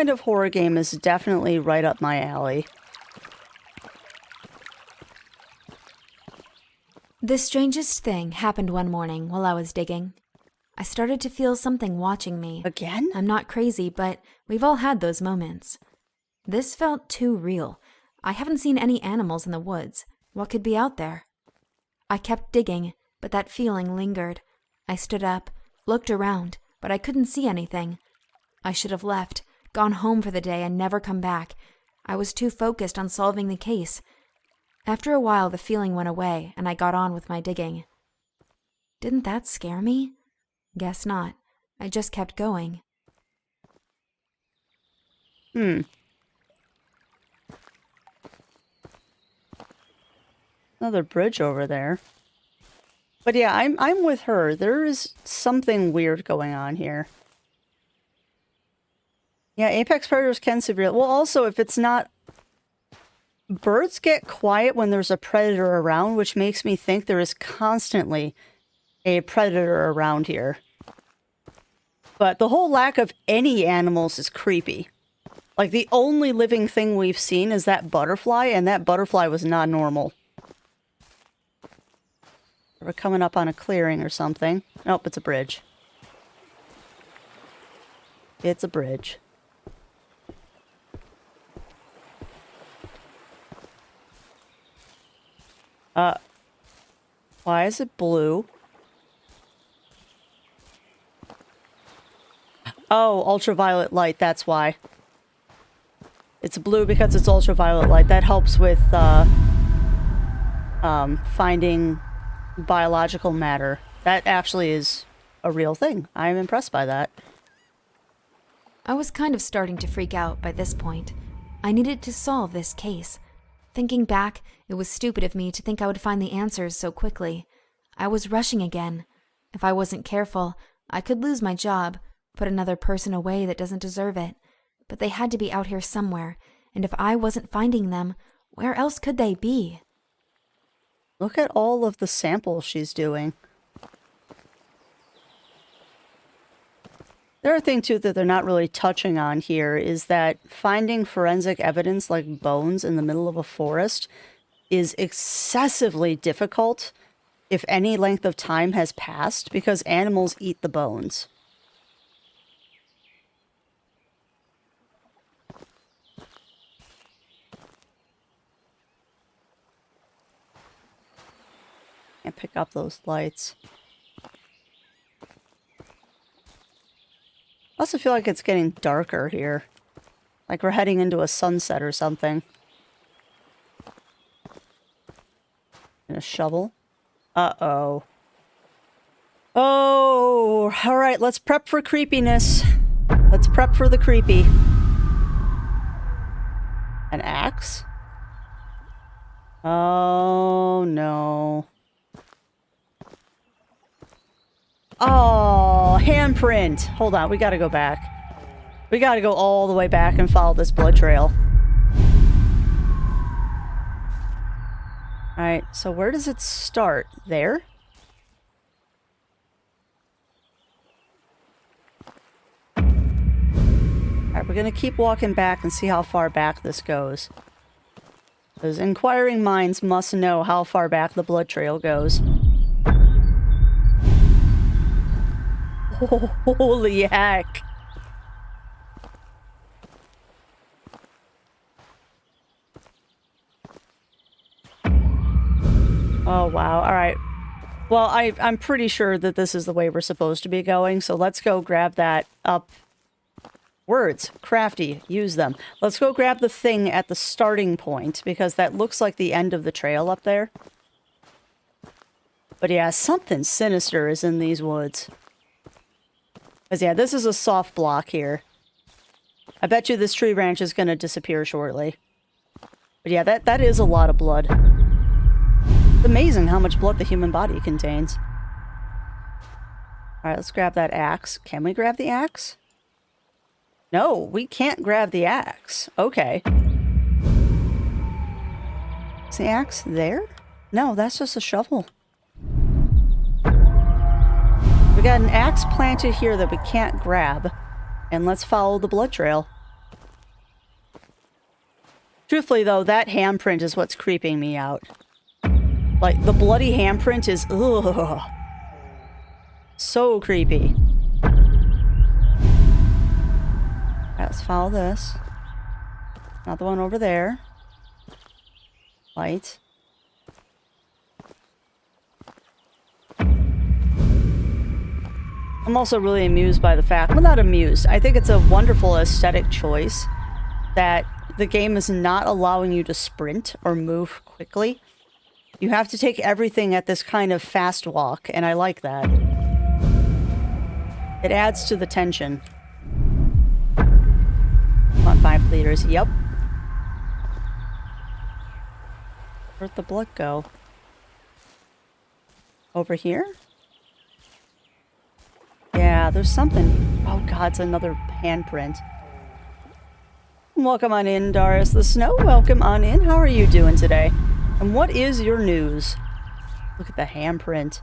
of horror game is definitely right up my alley. The strangest thing happened one morning while I was digging. I started to feel something watching me. Again? I'm not crazy, but we've all had those moments. This felt too real. I haven't seen any animals in the woods. What could be out there? I kept digging, but that feeling lingered. I stood up, looked around, but I couldn't see anything. I should have left, gone home for the day and never come back. I was too focused on solving the case. After a while, the feeling went away, and I got on with my digging. Didn't that scare me? Guess not. I just kept going. Another bridge over there. But yeah, I'm with her. There is something weird going on here. Yeah, apex predators can severely... Well, also, if it's not... Birds get quiet when there's a predator around, which makes me think there is constantly a predator around here. But the whole lack of any animals is creepy. Like, the only living thing we've seen is that butterfly, and that butterfly was not normal. We're coming up on a clearing or something. Nope, it's a bridge. It's a bridge. Why is it blue? Oh, ultraviolet light, that's why. It's blue because it's ultraviolet light. That helps with, finding biological matter. That actually is a real thing. I'm impressed by that. I was kind of starting to freak out by this point. I needed to solve this case. Thinking back, it was stupid of me to think I would find the answers so quickly. I was rushing again. If I wasn't careful, I could lose my job, put another person away that doesn't deserve it. But they had to be out here somewhere, and if I wasn't finding them, where else could they be? Look at all of the samples she's doing. The other thing, too, that they're not really touching on here is that finding forensic evidence like bones in the middle of a forest is excessively difficult if any length of time has passed because animals eat the bones. Can't pick up those lights. I also feel like it's getting darker here. Like we're heading into a sunset or something. And a shovel. Uh-oh. Oh, all right, let's prep for creepiness. Let's prep for the creepy. An axe? Oh, no. Oh, handprint. Hold on, we gotta go back. We gotta go all the way back and follow this blood trail. Alright, so where does it start? There? Alright, we're gonna keep walking back and see how far back this goes. Because inquiring minds must know how far back the blood trail goes. Holy heck. Oh, wow. All right. Well, I'm pretty sure that this is the way we're supposed to be going, so let's go grab that up. Words. Crafty. Use them. Let's go grab the thing at the starting point, because that looks like the end of the trail up there. But yeah, something sinister is in these woods. Because yeah, this is a soft block here. I bet you this tree branch is going to disappear shortly. But yeah, that is a lot of blood. It's amazing how much blood the human body contains. Alright, let's grab that axe. Can we grab the axe? No, we can't grab the axe. Okay. Is the axe there? No, that's just a shovel. We got an axe planted here that we can't grab. And let's follow the blood trail. Truthfully, though, that handprint is what's creeping me out. Like, the bloody handprint is, ugh. So creepy. Alright, let's follow this. Another one over there. Light. I'm also really amused by the fact, well, not amused, I think it's a wonderful aesthetic choice that the game is not allowing you to sprint or move quickly. You have to take everything at this kind of fast walk, and I like that. It adds to the tension. Come on, 5 liters. Yep. Where'd the blood go? Over here? Yeah, there's something. Oh god, it's another handprint. Welcome on in, Doris the Snow. Welcome on in. How are you doing today? And what is your news? Look at the handprint.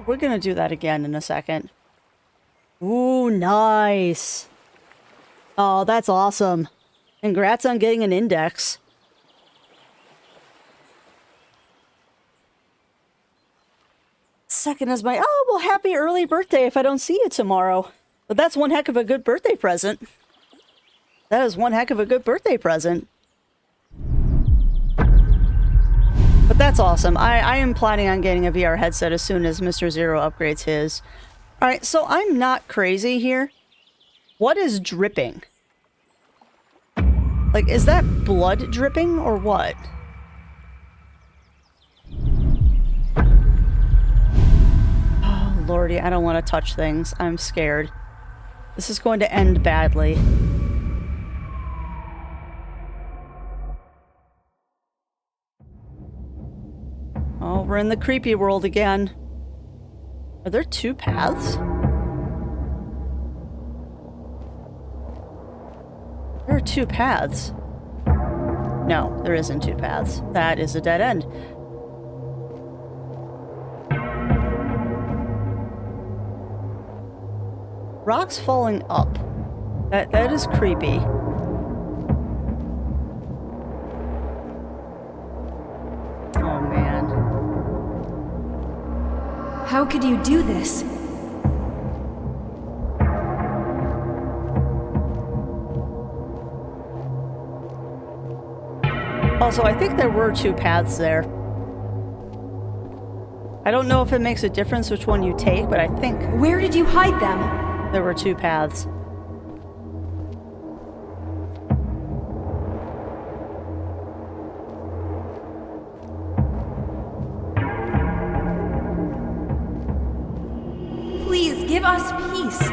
We're gonna do that again in a second. Ooh, nice. Oh, that's awesome. Congrats on getting an index. Second is my, oh, well, happy early birthday if I don't see you tomorrow. But that's one heck of a good birthday present. That is one heck of a good birthday present. But that's awesome. I am planning on getting a VR headset as soon as Mr. Zero upgrades his. Alright, so I'm not crazy here. What is dripping? Like, is that blood dripping or what? Oh, lordy, I don't want to touch things. I'm scared. This is going to end badly. Oh, we're in the creepy world again. Are there 2 paths? There are 2 paths. No, there isn't 2 paths. That is a dead end. Rocks falling up. That is creepy. Oh, man. How could you do this? Also, I think there were 2 paths there. I don't know if it makes a difference which one you take, but I think Where did you hide them? there were 2 paths. Please give us peace.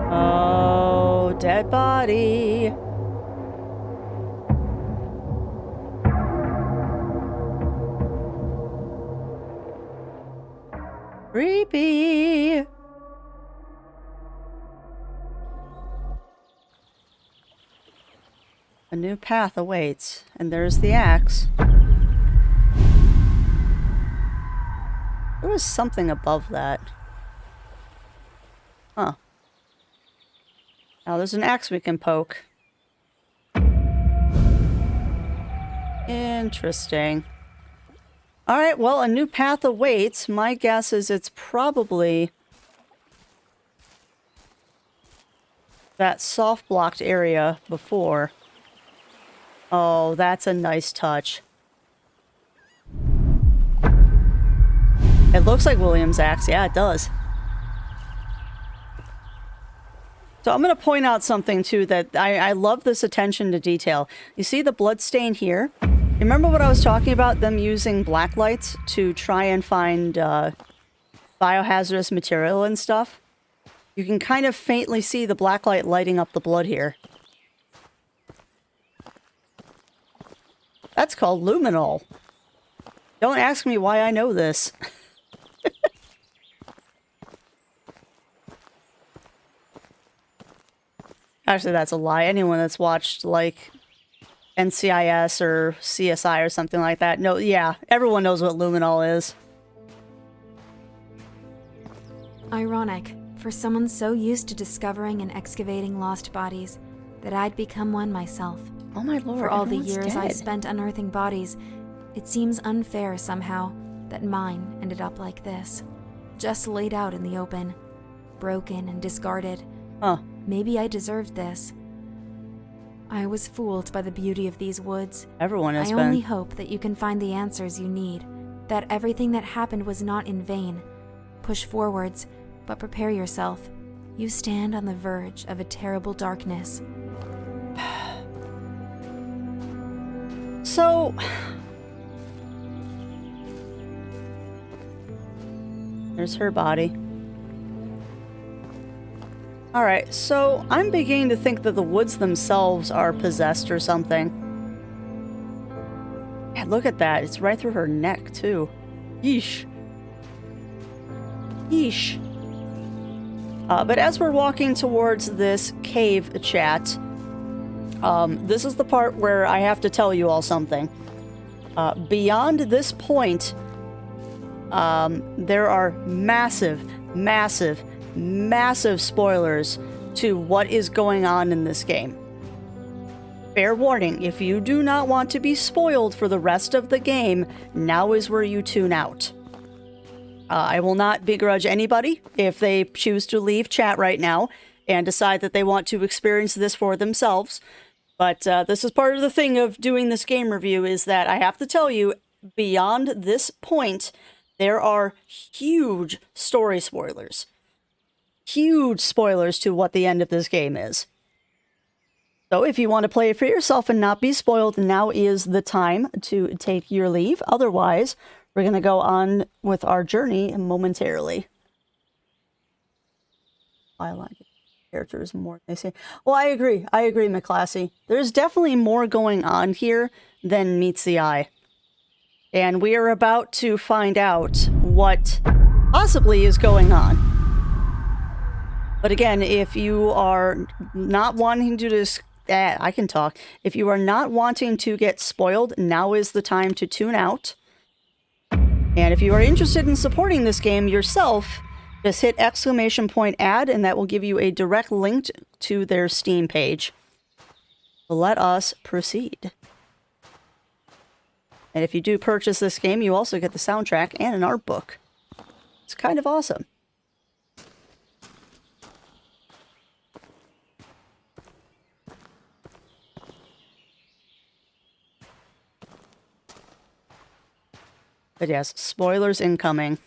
Oh, dead body. Creepy. A new path awaits, and there's the axe. Ooh, There was something above that. Huh. Now there's an axe we can poke. Interesting. Alright, well, a new path awaits. My guess is it's probably that soft-blocked area before. Oh, that's a nice touch. It looks like William's axe. Yeah, it does. So I'm going to point out something, too, that I love this attention to detail. You see the blood stain here? Remember what I was talking about? Them using black lights to try and find biohazardous material and stuff? You can kind of faintly see the black light lighting up the blood here. That's called luminol. Don't ask me why I know this. Actually, that's a lie. Anyone that's watched, like, NCIS or CSI or something like that, no, yeah, everyone knows what luminol is. Ironic, for someone so used to discovering and excavating lost bodies, that I'd become one myself. Oh my lord, For all the everyone's years I dead. spent unearthing bodies, it seems unfair somehow that mine ended up like this. Just laid out in the open, broken and discarded. Huh. Maybe I deserved this. I was fooled by the beauty of these woods. Everyone has I been. only hope that you can find the answers you need, that everything that happened was not in vain. Push forwards, but prepare yourself. You stand on the verge of a terrible darkness. So... There's her body. Alright, so I'm beginning to think that the woods themselves are possessed or something. Yeah, look at that. It's right through her neck, too. Yeesh. Yeesh. But as we're walking towards this cave chat, this is the part where I have to tell you all something. Beyond this point, there are massive, massive, massive spoilers to what is going on in this game. Fair warning, if you do not want to be spoiled for the rest of the game, now is where you tune out. I will not begrudge anybody if they choose to leave chat right now and decide that they want to experience this for themselves. But this is part of the thing of doing this game review, is that I have to tell you, beyond this point, there are huge story spoilers. Huge spoilers to what the end of this game is. So if you want to play it for yourself and not be spoiled, now is the time to take your leave. Otherwise, we're going to go on with our journey momentarily. I like characters more, they say. Well, I agree, McClassy. There's definitely more going on here than meets the eye. And we are about to find out what possibly is going on. But again, if you are not wanting to just... I can talk. If you are not wanting to get spoiled, now is the time to tune out. And if you are interested in supporting this game yourself, just hit !ad, and that will give you a direct link to their Steam page. Let us proceed. And if you do purchase this game, you also get the soundtrack and an art book. It's kind of awesome. But yes, spoilers incoming.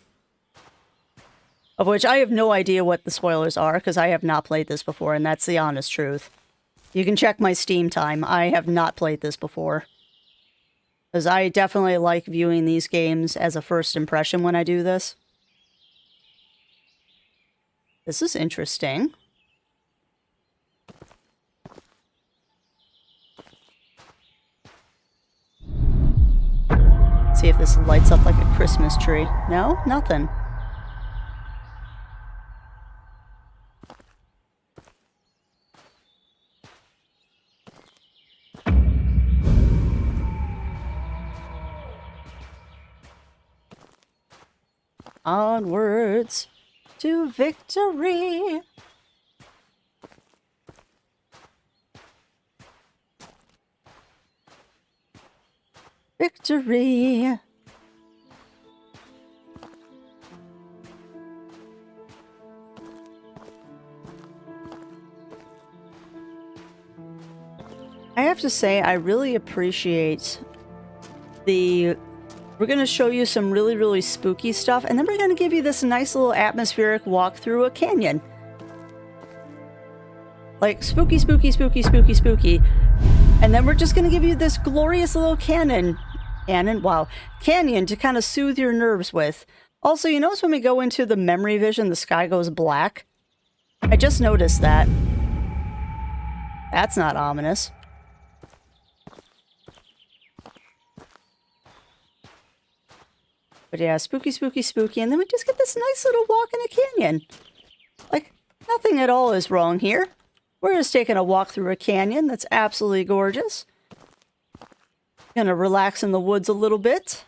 Of which I have no idea what the spoilers are, because I have not played this before, and that's the honest truth. You can check my Steam time. I have not played this before. Because I definitely like viewing these games as a first impression when I do this. This is interesting. See if this lights up like a Christmas tree. No? Nothing. Onwards to victory. Victory. I have to say, I really appreciate the... We're going to show you some really, really spooky stuff, and then we're going to give you this nice little atmospheric walk through a canyon. Like, spooky, spooky, spooky, spooky, spooky. And then we're just going to give you this glorious little canyon to kind of soothe your nerves with. Also, you notice when we go into the memory vision, the sky goes black? I just noticed that. That's not ominous. But yeah, spooky, spooky, spooky. And then we just get this nice little walk in a canyon. Like, nothing at all is wrong here. We're just taking a walk through a canyon that's absolutely gorgeous. Gonna relax in the woods a little bit.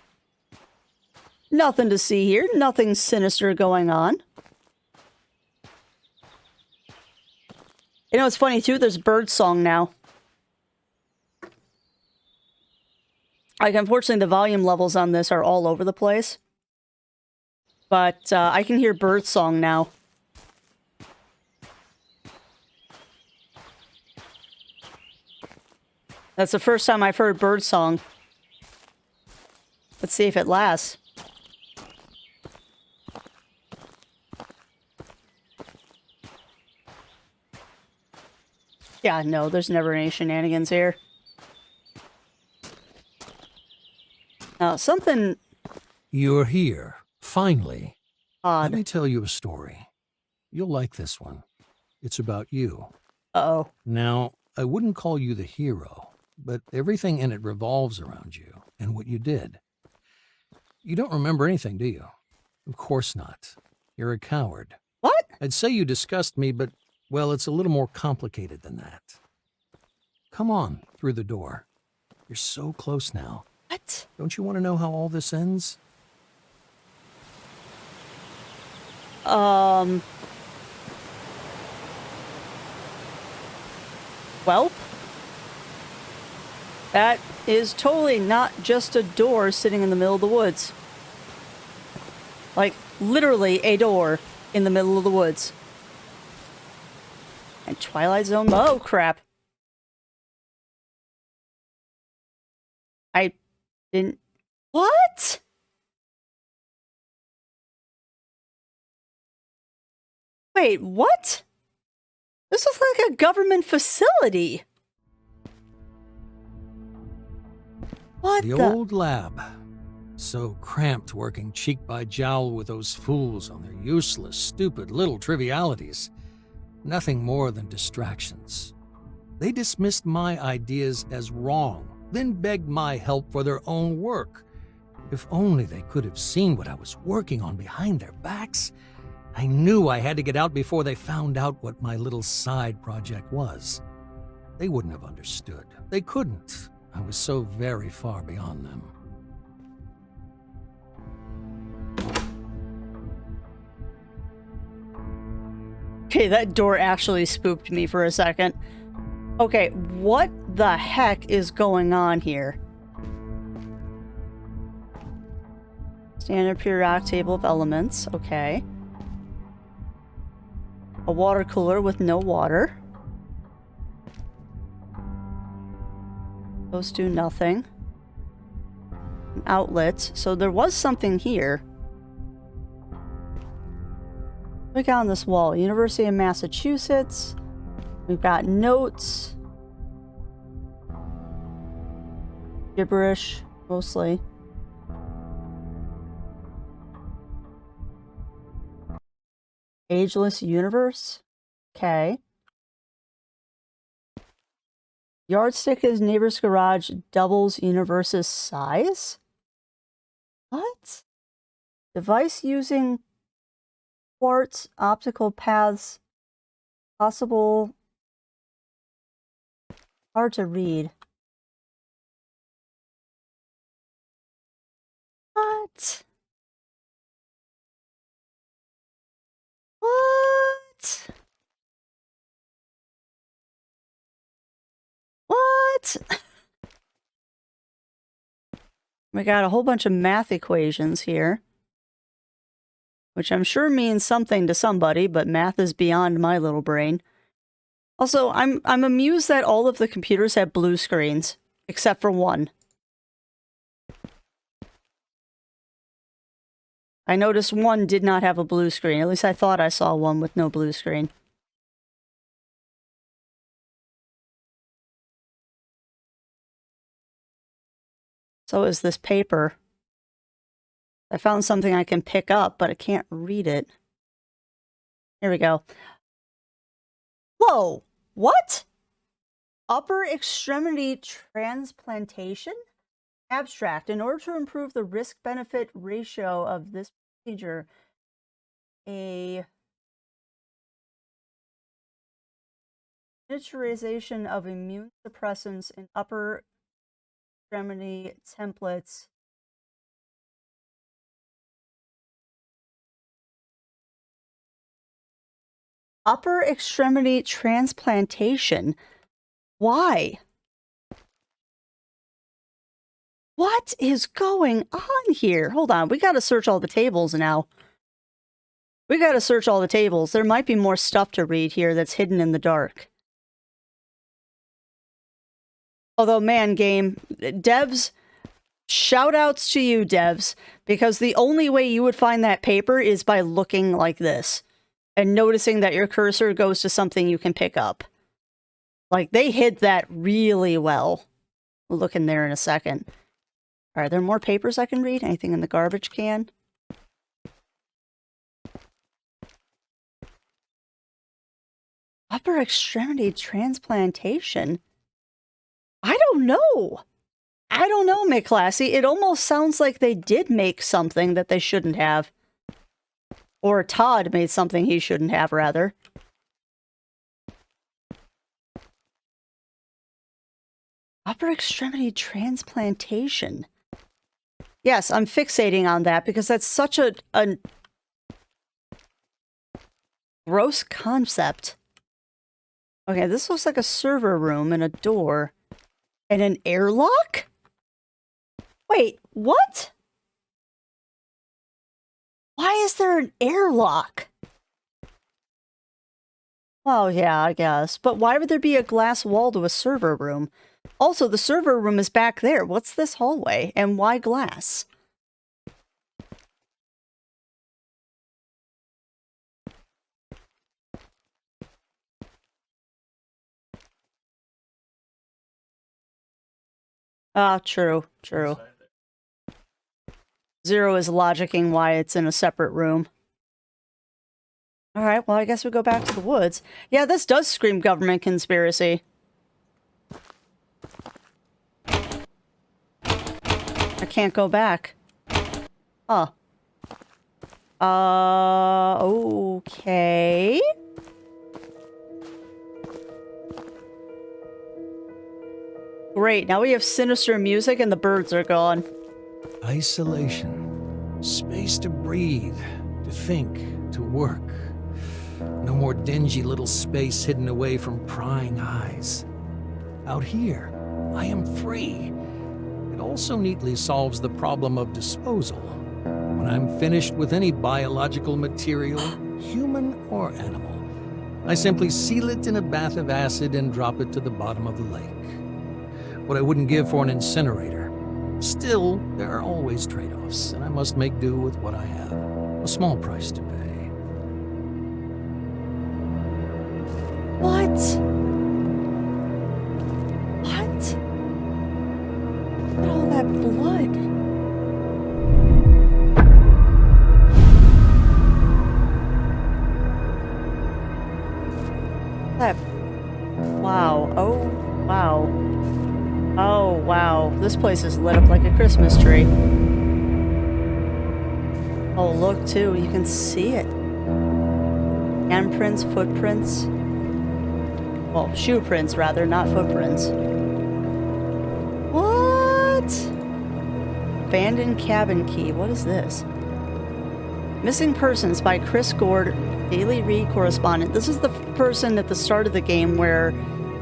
Nothing to see here. Nothing sinister going on. You know, it's funny too, there's bird song now. Like, unfortunately, the volume levels on this are all over the place. But I can hear bird song now. That's the first time I've heard bird song. Let's see if it lasts. Yeah, no, there's never any shenanigans here. Now, something You're here, finally. odd. Let me tell you a story. You'll like this one. It's about you. Uh-oh. Now, I wouldn't call you the hero, but everything in it revolves around you and what you did. You don't remember anything, do you? Of course not. You're a coward. What? I'd say you disgust me, but, well, it's a little more complicated than that. Come on, through the door. You're so close now. What? Don't you want to know how all this ends? Well, that is totally not just a door sitting in the middle of the woods. Like, literally a door in the middle of the woods. And Twilight Zone. Oh, crap. I didn't... What? Wait, what? This looks like a government facility. What The old lab. So cramped working cheek by jowl with those fools on their useless, stupid little trivialities. Nothing more than distractions. They dismissed my ideas as wrong, then begged my help for their own work. If only they could have seen what I was working on behind their backs. I knew I had to get out before they found out what my little side project was. They wouldn't have understood. They couldn't. I was so very far beyond them. Okay, that door actually spooked me for a second. Okay, what the heck is going on here? Standard periodic table of elements, okay. A water cooler with no water. Those do nothing. An outlet, so there was something here. Look on this wall. University of Massachusetts. We've got notes. Gibberish, mostly. Ageless universe. Okay. Yardstick is neighbor's garage doubles universe's size? What? Device using quartz optical paths. Possible. Hard to read. What? What? We got a whole bunch of math equations here, which I'm sure means something to somebody, but math is beyond my little brain. Also, I'm amused that all of the computers have blue screens, except for one. I noticed one did not have a blue screen. At least I thought I saw one with no blue screen. So is this paper. I found something I can pick up, but I can't read it. Here we go. Whoa! What? Upper extremity transplantation? Abstract. In order to improve the risk-benefit ratio of this procedure, a miniaturization of immune suppressants in upper extremity templates. Upper extremity transplantation? Why? What is going on here? Hold on, we gotta search all the tables now. We gotta search all the tables. There might be more stuff to read here that's hidden in the dark. Although, man, game, devs, shout-outs to you, devs, because the only way you would find that paper is by looking like this and noticing that your cursor goes to something you can pick up. Like, they hid that really well. We'll look in there in a second. Are there more papers I can read? Anything in the garbage can? Upper extremity transplantation? I don't know. I don't know, McClassy. It almost sounds like they did make something that they shouldn't have. Or Todd made something he shouldn't have, rather. Upper extremity transplantation. Yes, I'm fixating on that because that's such a gross concept. Okay, this looks like a server room and a door. And an airlock? Wait, what? Why is there an airlock? Well, yeah, I guess. But why would there be a glass wall to a server room? Also, the server room is back there. What's this hallway? And why glass? Ah, true, true. Zero is logicking why it's in a separate room. Alright, well, I guess we go back to the woods. Yeah, this does scream government conspiracy. I can't go back. Huh. Okay. Great, now we have sinister music and the birds are gone. Isolation. Space to breathe, to think, to work. No more dingy little space hidden away from prying eyes. Out here, I am free. It also neatly solves the problem of disposal. When I'm finished with any biological material, human or animal, I simply seal it in a bath of acid and drop it to the bottom of the lake. What I wouldn't give for an incinerator. Still, there are always trade-offs, and I must make do with what I have. A small price to pay. What? What? Look at all that blood. That... Wow. Oh, wow. Oh, wow. This place is lit up like a Christmas tree. Oh, look, too. You can see it. Handprints, footprints. Well, shoe prints, rather, not footprints. What? Abandoned cabin key. What is this? Missing Persons by Chris Gord, Daily Read correspondent. This is the person at the start of the game where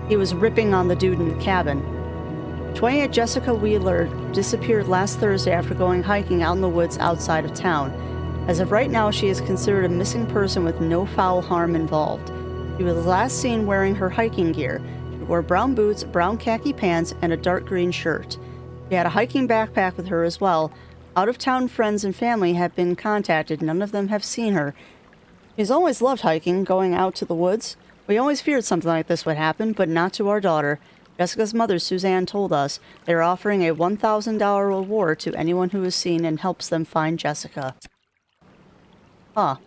he was ripping on the dude in the cabin. 28 Jessica Wheeler disappeared last Thursday after going hiking out in the woods outside of town. As of right now, she is considered a missing person with no foul harm involved. She was last seen wearing her hiking gear. She wore brown boots, brown khaki pants, and a dark green shirt. She had a hiking backpack with her as well. Out-of-town friends and family have been contacted. None of them have seen her. She's always loved hiking, going out to the woods. We always feared something like this would happen, but not to our daughter. Jessica's mother, Suzanne, told us they are offering a $1,000 reward to anyone who is seen and helps them find Jessica. Huh.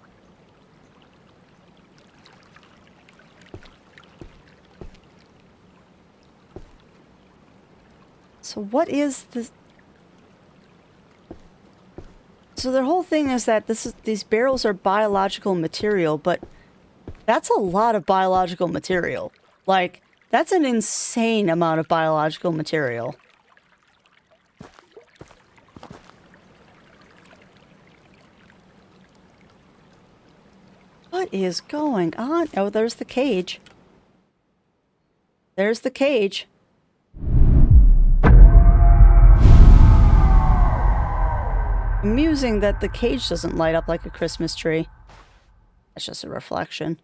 So what is this? So their whole thing is that these barrels are biological material, but that's a lot of biological material. Like, that's an insane amount of biological material. What is going on? Oh, there's the cage. There's the cage. Amusing that the cage doesn't light up like a Christmas tree. That's just a reflection.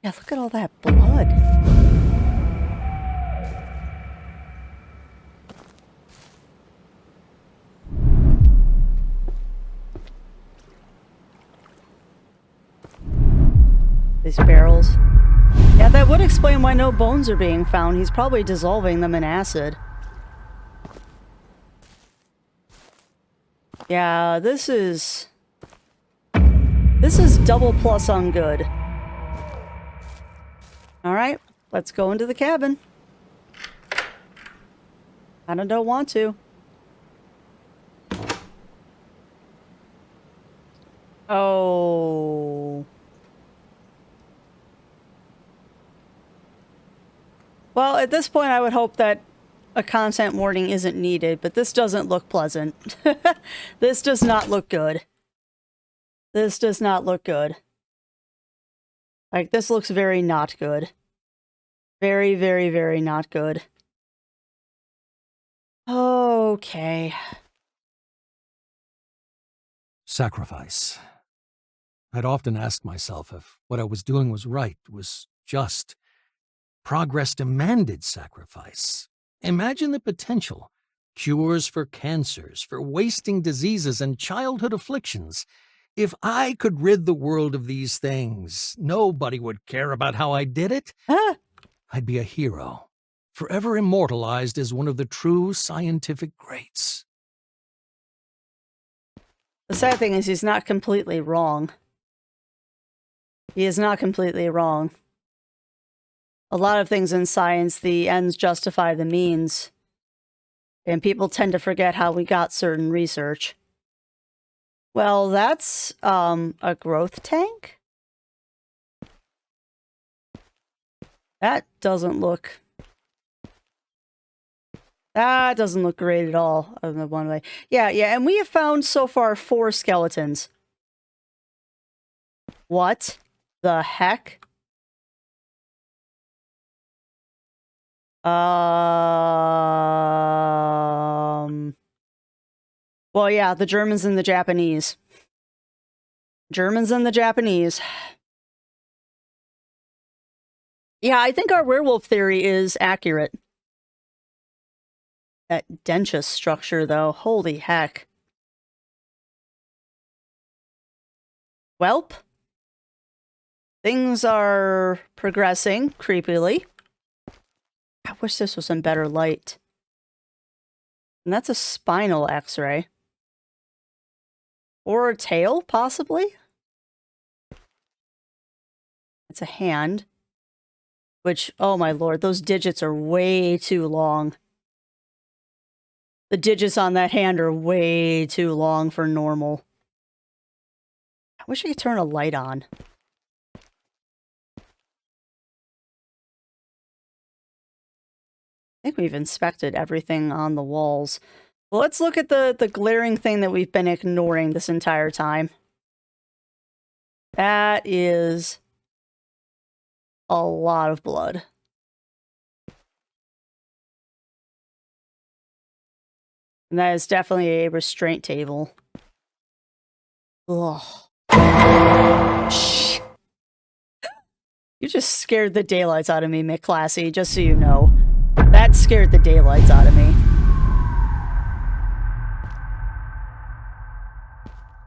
Yeah, look at all that blood. These barrels. Yeah, that would explain why no bones are being found. He's probably dissolving them in acid. Yeah, this is double plus on good. Alright, let's go into the cabin. I don't want to. Oh. Well, at this point I would hope that a content warning isn't needed, but this doesn't look pleasant. This does not look good. This does not look good. Like, this looks very not good. Very, very, very not good. Okay. Sacrifice. I'd often ask myself if what I was doing was right, was just. Progress demanded sacrifice. Imagine the potential. Cures for cancers, for wasting diseases and childhood afflictions. If I could rid the world of these things, nobody would care about how I did it. I'd be a hero, forever immortalized as one of the true scientific greats. The sad thing is he's not completely wrong. He is not completely wrong. A lot of things in science, the ends justify the means. And people tend to forget how we got certain research. Well, that's, a growth tank? That doesn't look... That doesn't look great at all. One way. Yeah, and we have found so far 4 skeletons. What the heck? Well, yeah, the Germans and the Japanese. Germans and the Japanese. Yeah, I think our werewolf theory is accurate. That dentist structure, though. Holy heck. Welp. Things are progressing creepily. I wish this was in better light. And that's a spinal x-ray. Or a tail, possibly? It's a hand. Which, oh my lord, those digits are way too long. The digits on that hand are way too long for normal. I wish I could turn a light on. I think we've inspected everything on the walls. Well, let's look at the glaring thing that we've been ignoring this entire time. That is a lot of blood. And that is definitely a restraint table. Ugh. Shh. You just scared the daylights out of me, McClassy, just so you know. That scared the daylights out of me.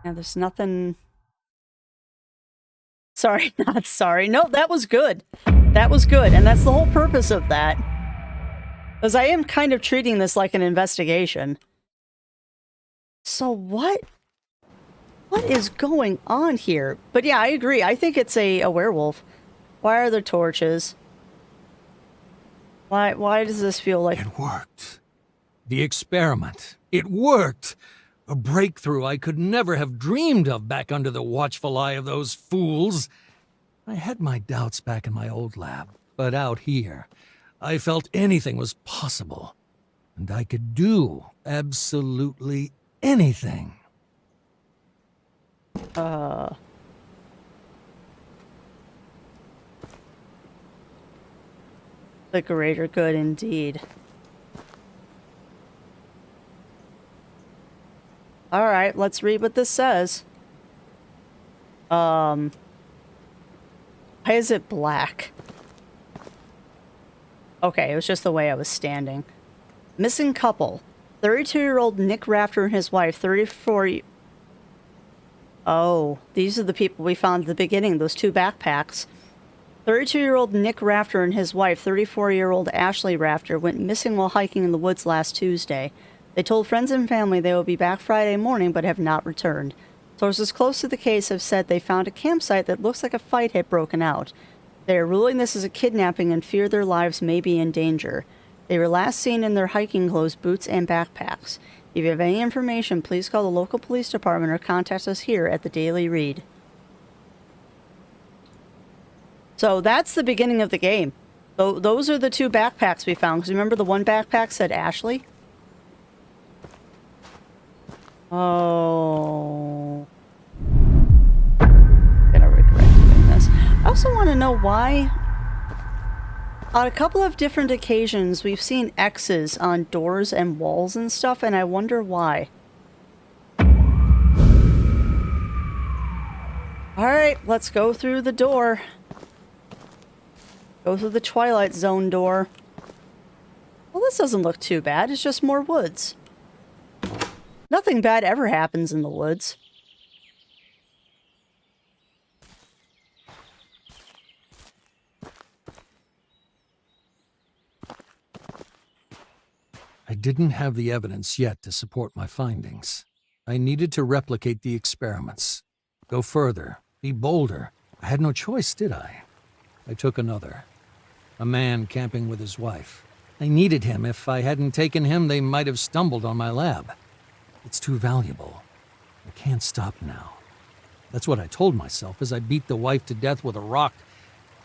Yeah, there's nothing... Sorry, not sorry. No, that was good. That was good, and that's the whole purpose of that. Because I am kind of treating this like an investigation. So what is going on here? But yeah, I agree. I think it's a werewolf. Why are there torches? Why does this feel like... It worked. The experiment. It worked! A breakthrough I could never have dreamed of back under the watchful eye of those fools. I had my doubts back in my old lab, but out here, I felt anything was possible. And I could do absolutely anything. The greater good indeed. Alright, let's read what this says. Why is it black? Okay, it was just the way I was standing. Missing couple. 32-year-old Nick Rafter and his wife, 34... Oh, these are the people we found at the beginning, those two backpacks. 32-year-old Nick Rafter and his wife, 34-year-old Ashley Rafter, went missing while hiking in the woods last Tuesday. They told friends and family they will be back Friday morning, but have not returned. Sources close to the case have said they found a campsite that looks like a fight had broken out. They are ruling this as a kidnapping and fear their lives may be in danger. They were last seen in their hiking clothes, boots, and backpacks. If you have any information, please call the local police department or contact us here at the Daily Read. So that's the beginning of the game. Those are the two backpacks we found. Because remember the one backpack said Ashley? Oh. I'm gonna regret doing this. I also want to know why... On a couple of different occasions, we've seen X's on doors and walls and stuff, and I wonder why. Alright, let's go through the door. Go through the Twilight Zone door. Well, this doesn't look too bad. It's just more woods. Nothing bad ever happens in the woods. I didn't have the evidence yet to support my findings. I needed to replicate the experiments. Go further. Be bolder. I had no choice, did I? I took another. A man camping with his wife. I needed him. If I hadn't taken him, they might have stumbled on my lab. It's too valuable. I can't stop now. That's what I told myself as I beat the wife to death with a rock.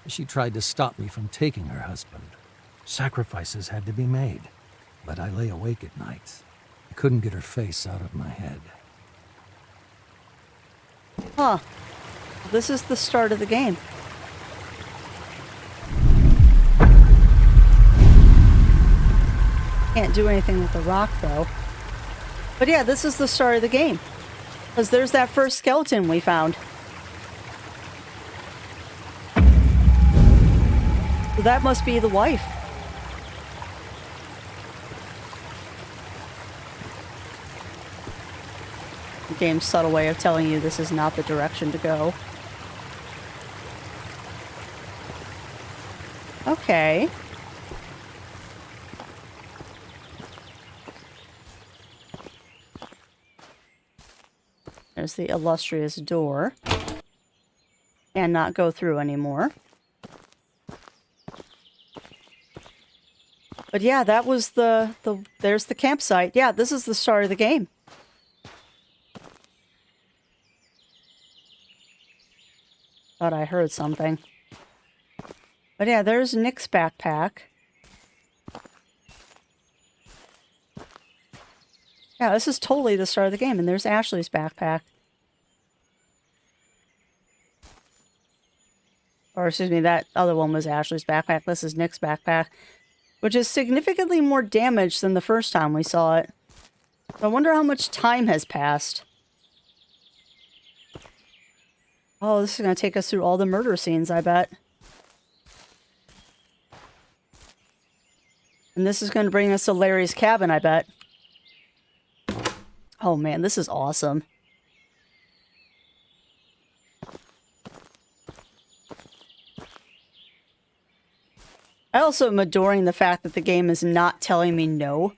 She tried to stop me from taking her husband. Sacrifices had to be made. But I lay awake at night. I couldn't get her face out of my head. Huh. This is the start of the game. Can't do anything with the rock, though. But yeah, this is the start of the game. Because there's that first skeleton we found. So that must be the wife. The game's subtle way of telling you this is not the direction to go. Okay. There's the illustrious door. And not go through anymore. But yeah, that was there's the campsite. Yeah, this is the start of the game. Thought I heard something. But yeah, there's Nick's backpack. Yeah, this is totally the start of the game, and there's Ashley's backpack. Or, excuse me, that other one was Ashley's backpack. This is Nick's backpack, which is significantly more damaged than the first time we saw it. I wonder how much time has passed. Oh, this is going to take us through all the murder scenes, I bet. And this is going to bring us to Larry's cabin, I bet. Oh man, this is awesome. I also am adoring the fact that the game is not telling me no.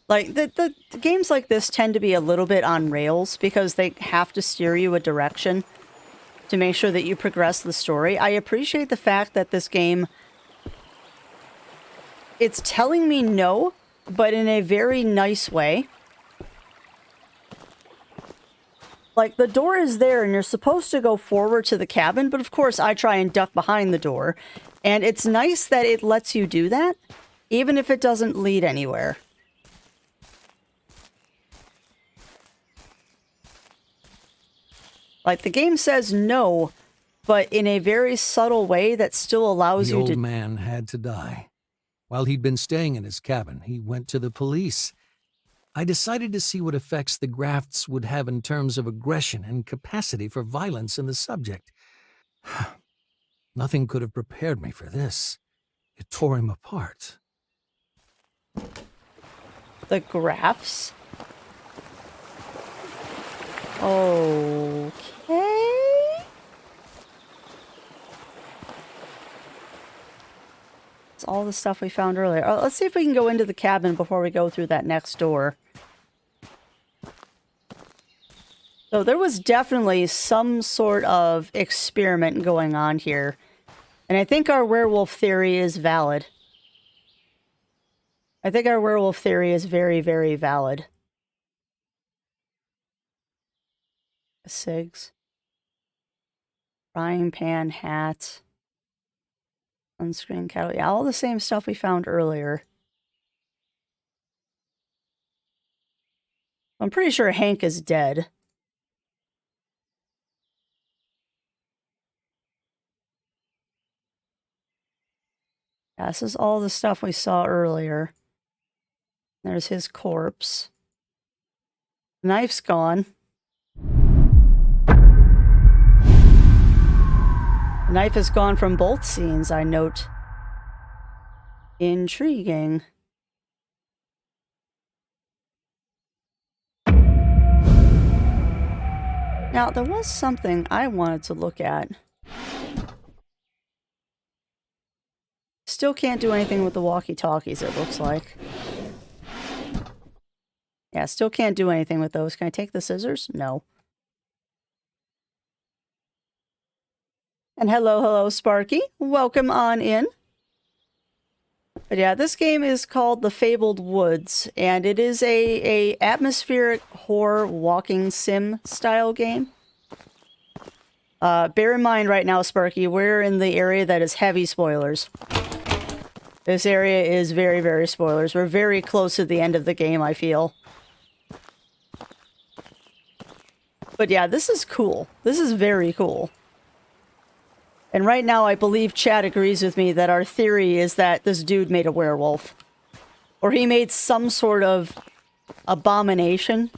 Like, the games like this tend to be a little bit on rails because they have to steer you a direction to make sure that you progress the story. I appreciate the fact that this game, it's telling me no, but in a very nice way. Like, the door is there and you're supposed to go forward to the cabin, but of course I try and duck behind the door. And it's nice that it lets you do that, even if it doesn't lead anywhere. Like, the game says no, but in a very subtle way that still allows you to... The old man had to die. While he'd been staying in his cabin, he went to the police. I decided to see what effects the grafts would have in terms of aggression and capacity for violence in the subject. Nothing could have prepared me for this. It tore him apart. The graphs? Okay. It's all the stuff we found earlier. Oh, let's see if we can go into the cabin before we go through that next door. So there was definitely some sort of experiment going on here. And I think our werewolf theory is valid. I think our werewolf theory is very, very valid. Cigs. Frying pan, hat. Sunscreen, cattle. Yeah, all the same stuff we found earlier. I'm pretty sure Hank is dead. Yeah, this is all the stuff we saw earlier. There's his corpse. The knife's gone. The knife is gone from both scenes, I note. Intriguing. Now, there was something I wanted to look at. Still can't do anything with the walkie-talkies, it looks like. Yeah, still can't do anything with those. Can I take the scissors? No. And hello, Sparky. Welcome on in. But yeah, this game is called The Fabled Woods, and it is a atmospheric horror walking sim style game. Bear in mind right now, Sparky, we're in the area that is heavy spoilers. This area is very, very spoilers. We're very close to the end of the game, I feel. But yeah, this is cool. This is very cool. And right now, I believe Chad agrees with me that our theory is that this dude made a werewolf. Or he made some sort of abomination.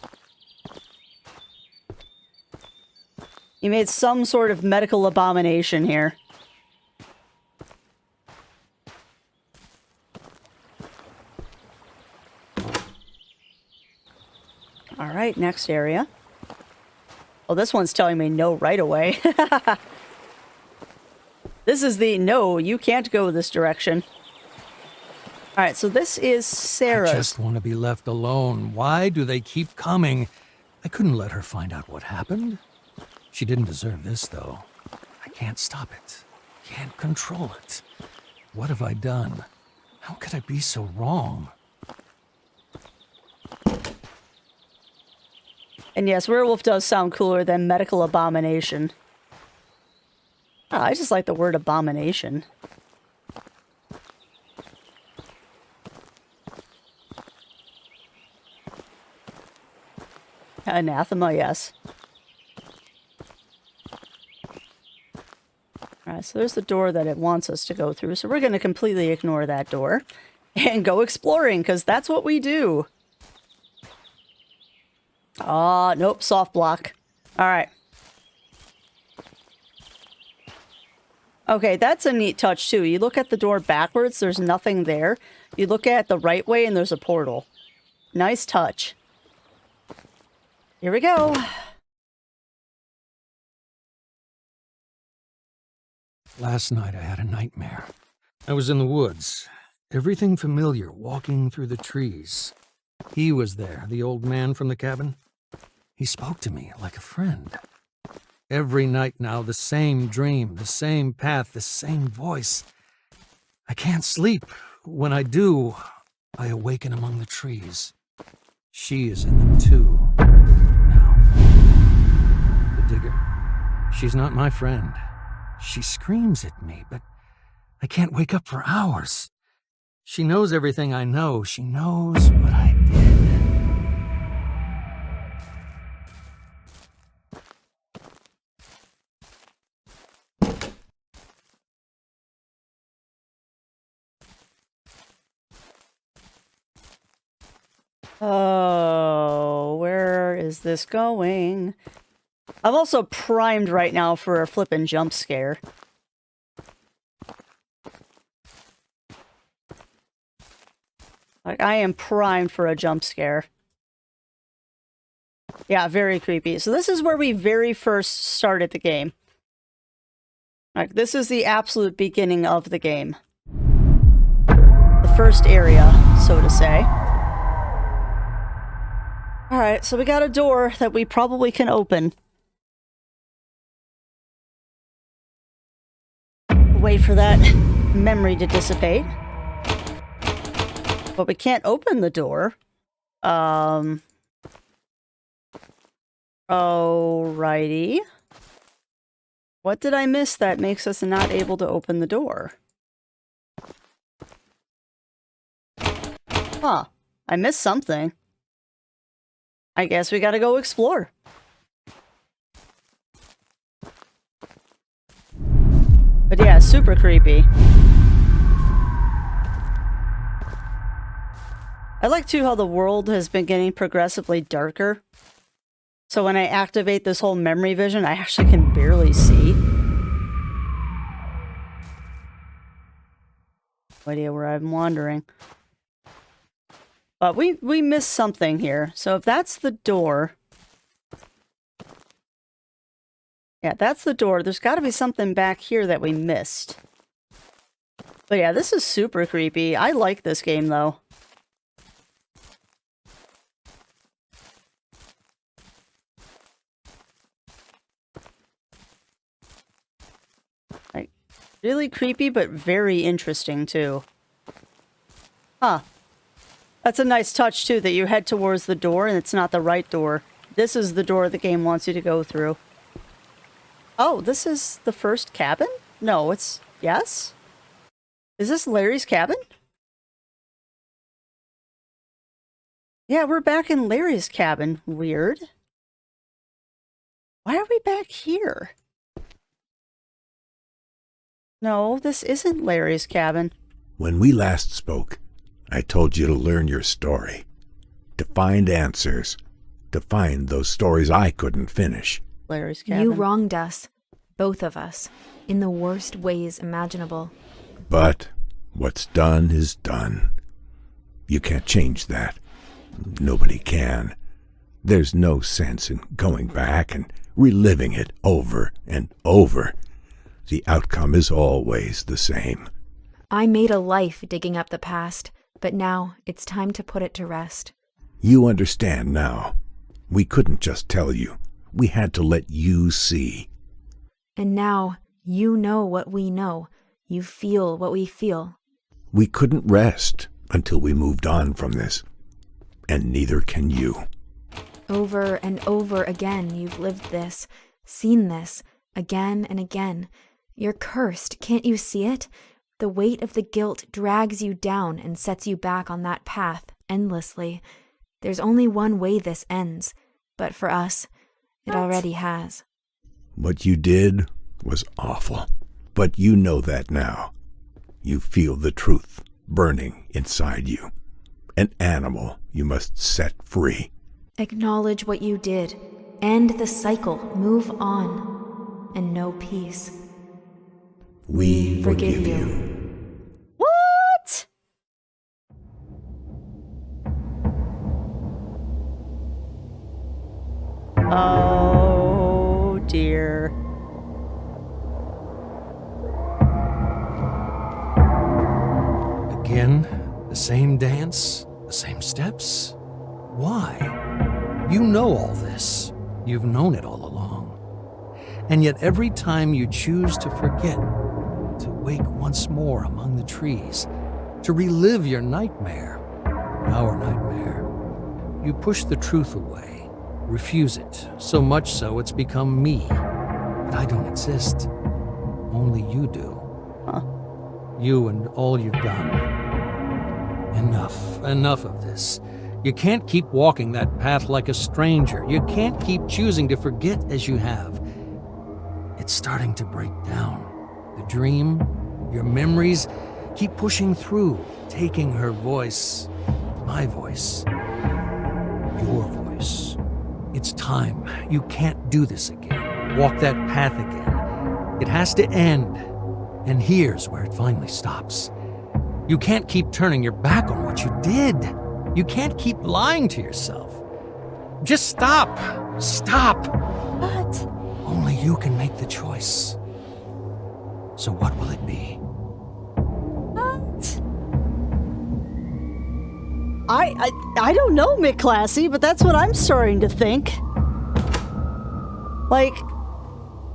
He made some sort of medical abomination here. Alright, next area. Oh, this one's telling me no right away. This is the no, you can't go this direction. Alright, so this is Sarah's. I just want to be left alone. Why do they keep coming? I couldn't let her find out what happened. She didn't deserve this, though. I can't stop it. Can't control it. What have I done? How could I be so wrong? And yes, werewolf does sound cooler than medical abomination. Oh, I just like the word abomination. Anathema, yes. Alright, so there's the door that it wants us to go through, so we're going to completely ignore that door and go exploring, because that's what we do. Nope, soft block. All right. Okay, that's a neat touch too. You look at the door backwards, there's nothing there. You look at it the right way and there's a portal. Nice touch. Here we go. Last night I had a nightmare. I was in the woods. Everything familiar, walking through the trees. He was there, the old man from the cabin. He spoke to me like a friend. Every night now, the same dream, the same path, the same voice. I can't sleep. When I do, I awaken among the trees. She is in them too. Now, the digger, she's not my friend. She screams at me, but I can't wake up for hours. She knows everything I know. She knows what I did. Oh, where is this going? I'm also primed right now for a flippin' jump scare. Like, I am primed for a jump scare. Yeah, very creepy. So this is where we very first started the game. Like, this is the absolute beginning of the game. The first area, so to say. Alright, so we got a door that we probably can open. Wait for that memory to dissipate. But we can't open the door. Alrighty. What did I miss that makes us not able to open the door? Huh. I missed something. I guess we gotta go explore. But yeah, super creepy. I like too how the world has been getting progressively darker. So when I activate this whole memory vision, I actually can barely see. No idea where I'm wandering. But we missed something here. So if that's the door... Yeah, that's the door. There's got to be something back here that we missed. But yeah, this is super creepy. I like this game, though. Like, really creepy, but very interesting, too. Huh. That's a nice touch, too, that you head towards the door and it's not the right door. This is the door the game wants you to go through. Oh, this is the first cabin? No, it's... Yes? Is this Larry's cabin? Yeah, we're back in Larry's cabin. Weird. Why are we back here? No, this isn't Larry's cabin. When we last spoke, I told you to learn your story. To find answers. To find those stories I couldn't finish. Larry's cabin. You wronged us, both of us, in the worst ways imaginable. But what's done is done. You can't change that. Nobody can. There's no sense in going back and reliving it over and over. The outcome is always the same. I made a life digging up the past, but now it's time to put it to rest. You understand now. We couldn't just tell you. We had to let you see. And now you know what we know. You feel what we feel. We couldn't rest until we moved on from this. And neither can you. Over and over again you've lived this, seen this, again and again. You're cursed, can't you see it? The weight of the guilt drags you down and sets you back on that path endlessly. There's only one way this ends, but for us, it already has. What you did was awful, but you know that now. You feel the truth burning inside you. An animal you must set free. Acknowledge what you did. End the cycle. Move on. And know peace. We Forgive you. What? Oh dear. Again, the same dance, the same steps? Why? You know all this. You've known it all along. And yet every time you choose to forget, to wake once more among the trees, to relive your nightmare, our nightmare, you push the truth away, refuse it, so much so it's become me. But I don't exist. Only you do. Huh. You and all you've done. Enough of this. You can't keep walking that path like a stranger. You can't keep choosing to forget as you have. It's starting to break down. The dream, your memories, keep pushing through, taking her voice, my voice, your voice. It's time. You can't do this again. Walk that path again. It has to end. And here's where it finally stops. You can't keep turning your back on what you did. You can't keep lying to yourself. Just stop. Stop. What? Only you can make the choice. So what will it be? What? I don't know, McClassy, but that's what I'm starting to think. Like,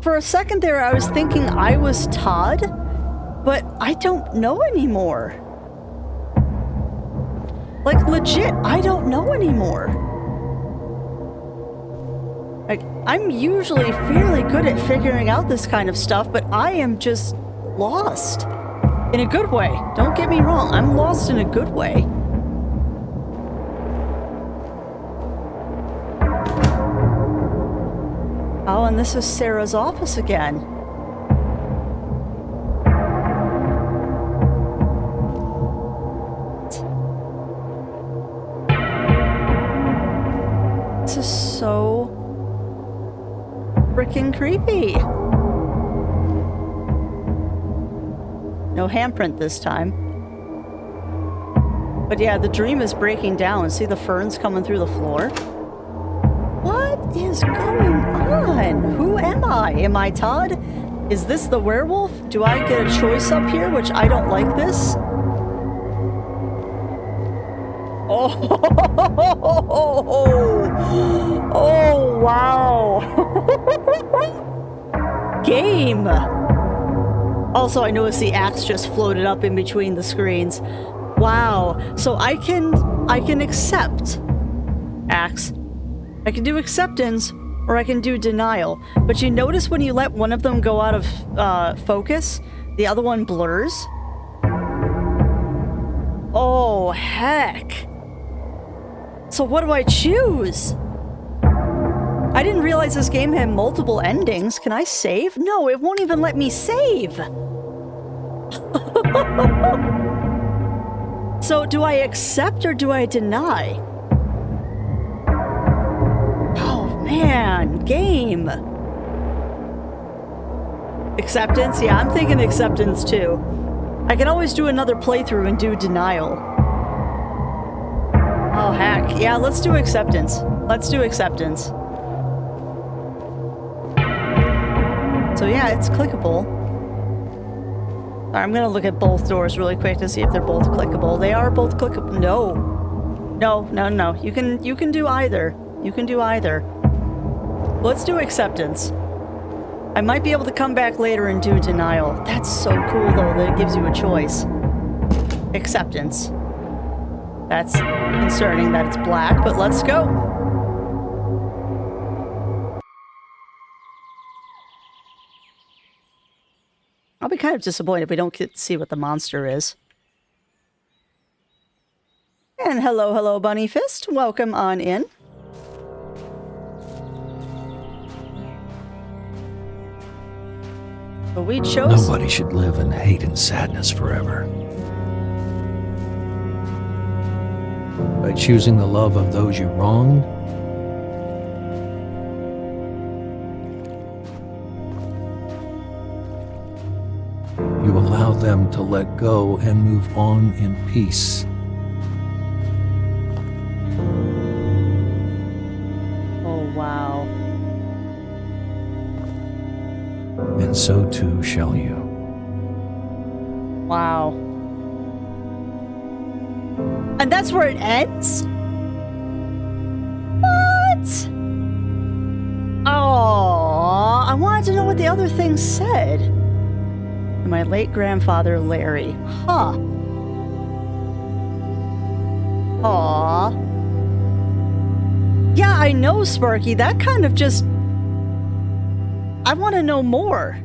for a second there I was thinking I was Todd, but I don't know anymore. Like, legit, I don't know anymore. Like, I'm usually fairly good at figuring out this kind of stuff, but I am just lost. In a good way. Don't get me wrong, I'm lost in a good way. Oh, and this is Sarah's office again. This is so freaking creepy. No handprint this time. But yeah, the dream is breaking down. See the ferns coming through the floor? What is going on? Who am I? Am I Todd? Is this the werewolf? Do I get a choice up here, which I don't like this? Oh, oh wow. Game. Also, I noticed the axe just floated up in between the screens. Wow. So I can accept axe. I can do acceptance, or I can do denial. But you notice when you let one of them go out of focus, the other one blurs? Oh, heck. So what do I choose? I didn't realize this game had multiple endings. Can I save? No, it won't even let me save. So do I accept or do I deny? Man, game. Acceptance? Yeah, I'm thinking acceptance too. I can always do another playthrough and do denial. Oh, heck. Yeah, let's do acceptance. Let's do acceptance. So yeah, it's clickable. Sorry, I'm gonna look at both doors really quick to see if they're both clickable. They are both clickable. No. No, no, no. You can do either. You can do either. Let's do acceptance. I might be able to come back later and do denial. That's so cool, though, that it gives you a choice. Acceptance. That's concerning that it's black, but let's go. I'll be kind of disappointed if we don't get to see what the monster is. And hello, hello, Bunny Fist. Welcome on in. But we chose... Nobody should live in hate and sadness forever. By choosing the love of those you wronged, you allow them to let go and move on in peace. Oh, wow. And so too shall you. Wow. And that's where it ends? What? Oh, I wanted to know what the other thing said. My late grandfather, Larry. Huh. Aw. Yeah, I know, Sparky. That kind of just... I want to know more.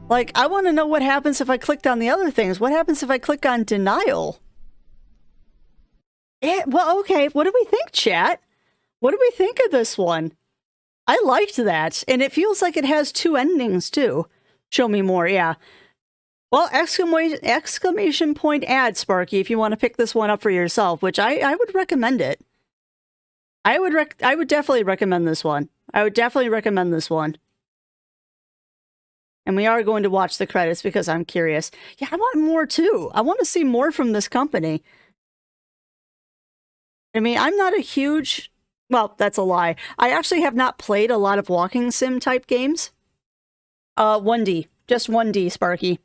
Like, I want to know what happens if I clicked on the other things. What happens if I click on denial? Well, okay. What do we think, chat? What do we think of this one? I liked that. And it feels like it has two endings, too. Show me more, yeah. Well, exclamation point ad, Sparky, if you want to pick this one up for yourself, which I would recommend it. I would definitely recommend this one. I would definitely recommend this one. And we are going to watch the credits because I'm curious. Yeah, I want more too. I want to see more from this company. I mean, I'm not a huge... Well, that's a lie. I actually have not played a lot of walking sim type games. 1D. Just 1D, Sparky.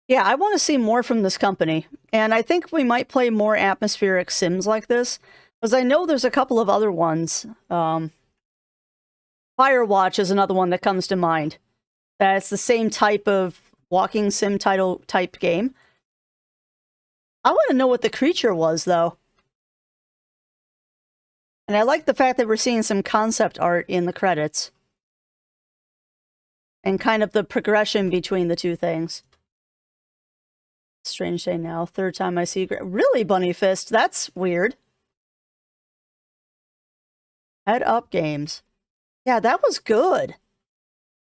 Yeah, I want to see more from this company. And I think we might play more atmospheric sims like this. Because I know there's a couple of other ones. Firewatch is another one that comes to mind. That's the same type of walking sim type game. I want to know what the creature was, though. And I like the fact that we're seeing some concept art in the credits. And kind of the progression between the two things. Strange day now. Third time I see... Really, Bunny Fist? That's weird. Head Up Games. Yeah, that was good.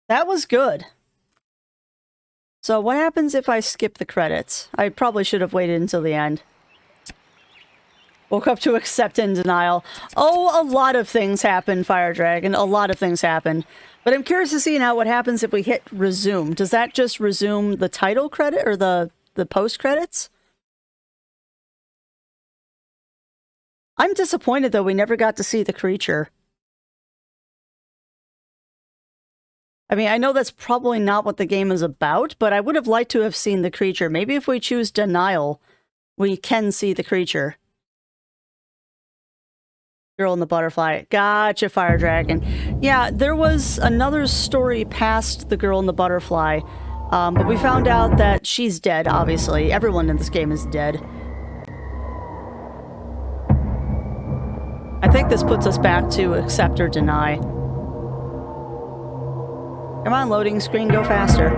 That was good. So what happens if I skip the credits? I probably should have waited until the end. Woke up to accept and denial. Oh, a lot of things happened, Fire Dragon. A lot of things happened. But I'm curious to see now what happens if we hit resume. Does that just resume the title credit or the post credits? I'm disappointed though we never got to see the creature. I mean, I know that's probably not what the game is about, but I would have liked to have seen the creature. Maybe if we choose denial, we can see the creature. Girl and the Butterfly. Gotcha, Fire Dragon. Yeah, there was another story past the Girl and the Butterfly, but we found out that she's dead, obviously. Everyone in this game is dead. I think this puts us back to accept or deny. Come on, loading screen, go faster.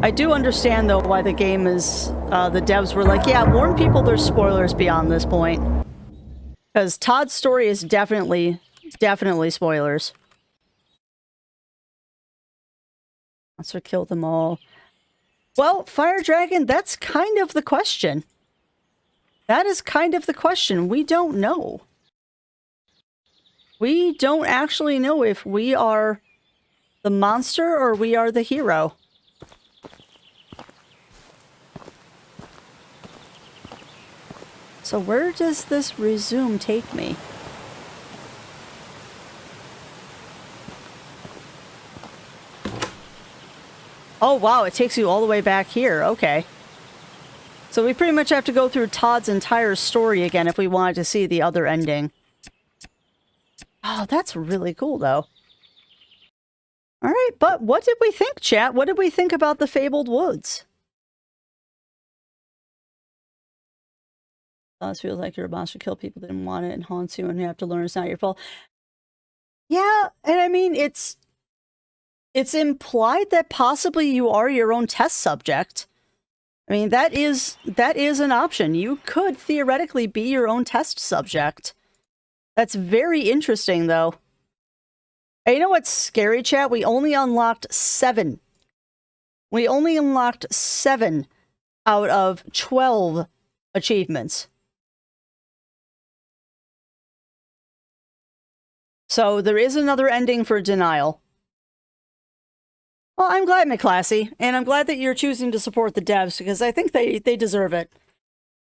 I do understand, though, why the game is... the devs were like, yeah, warn people there's spoilers beyond this point. Because Todd's story is definitely spoilers. Monster killed them all. Well, Fire Dragon, that's kind of the question. That is kind of the question. We don't know. We don't actually know if we are the monster or we are the hero. So where does this resume take me? Oh wow, it takes you all the way back here. Okay. So we pretty much have to go through Todd's entire story again if we wanted to see the other ending. Oh, that's really cool, though. Alright, but what did we think, chat? What did we think about the Fabled Woods? It feels like you're a monster, kill people that didn't want it, and haunts you, and you have to learn it's not your fault. Yeah, and I mean, it's implied that possibly you are your own test subject. I mean, that is an option. You could theoretically be your own test subject. That's very interesting, though. And you know what's scary, chat? We only unlocked 7 We only unlocked 7 out of 12 achievements. So there is another ending for Denial. Well, I'm glad, McClassy, and I'm glad that you're choosing to support the devs, because I think they deserve it.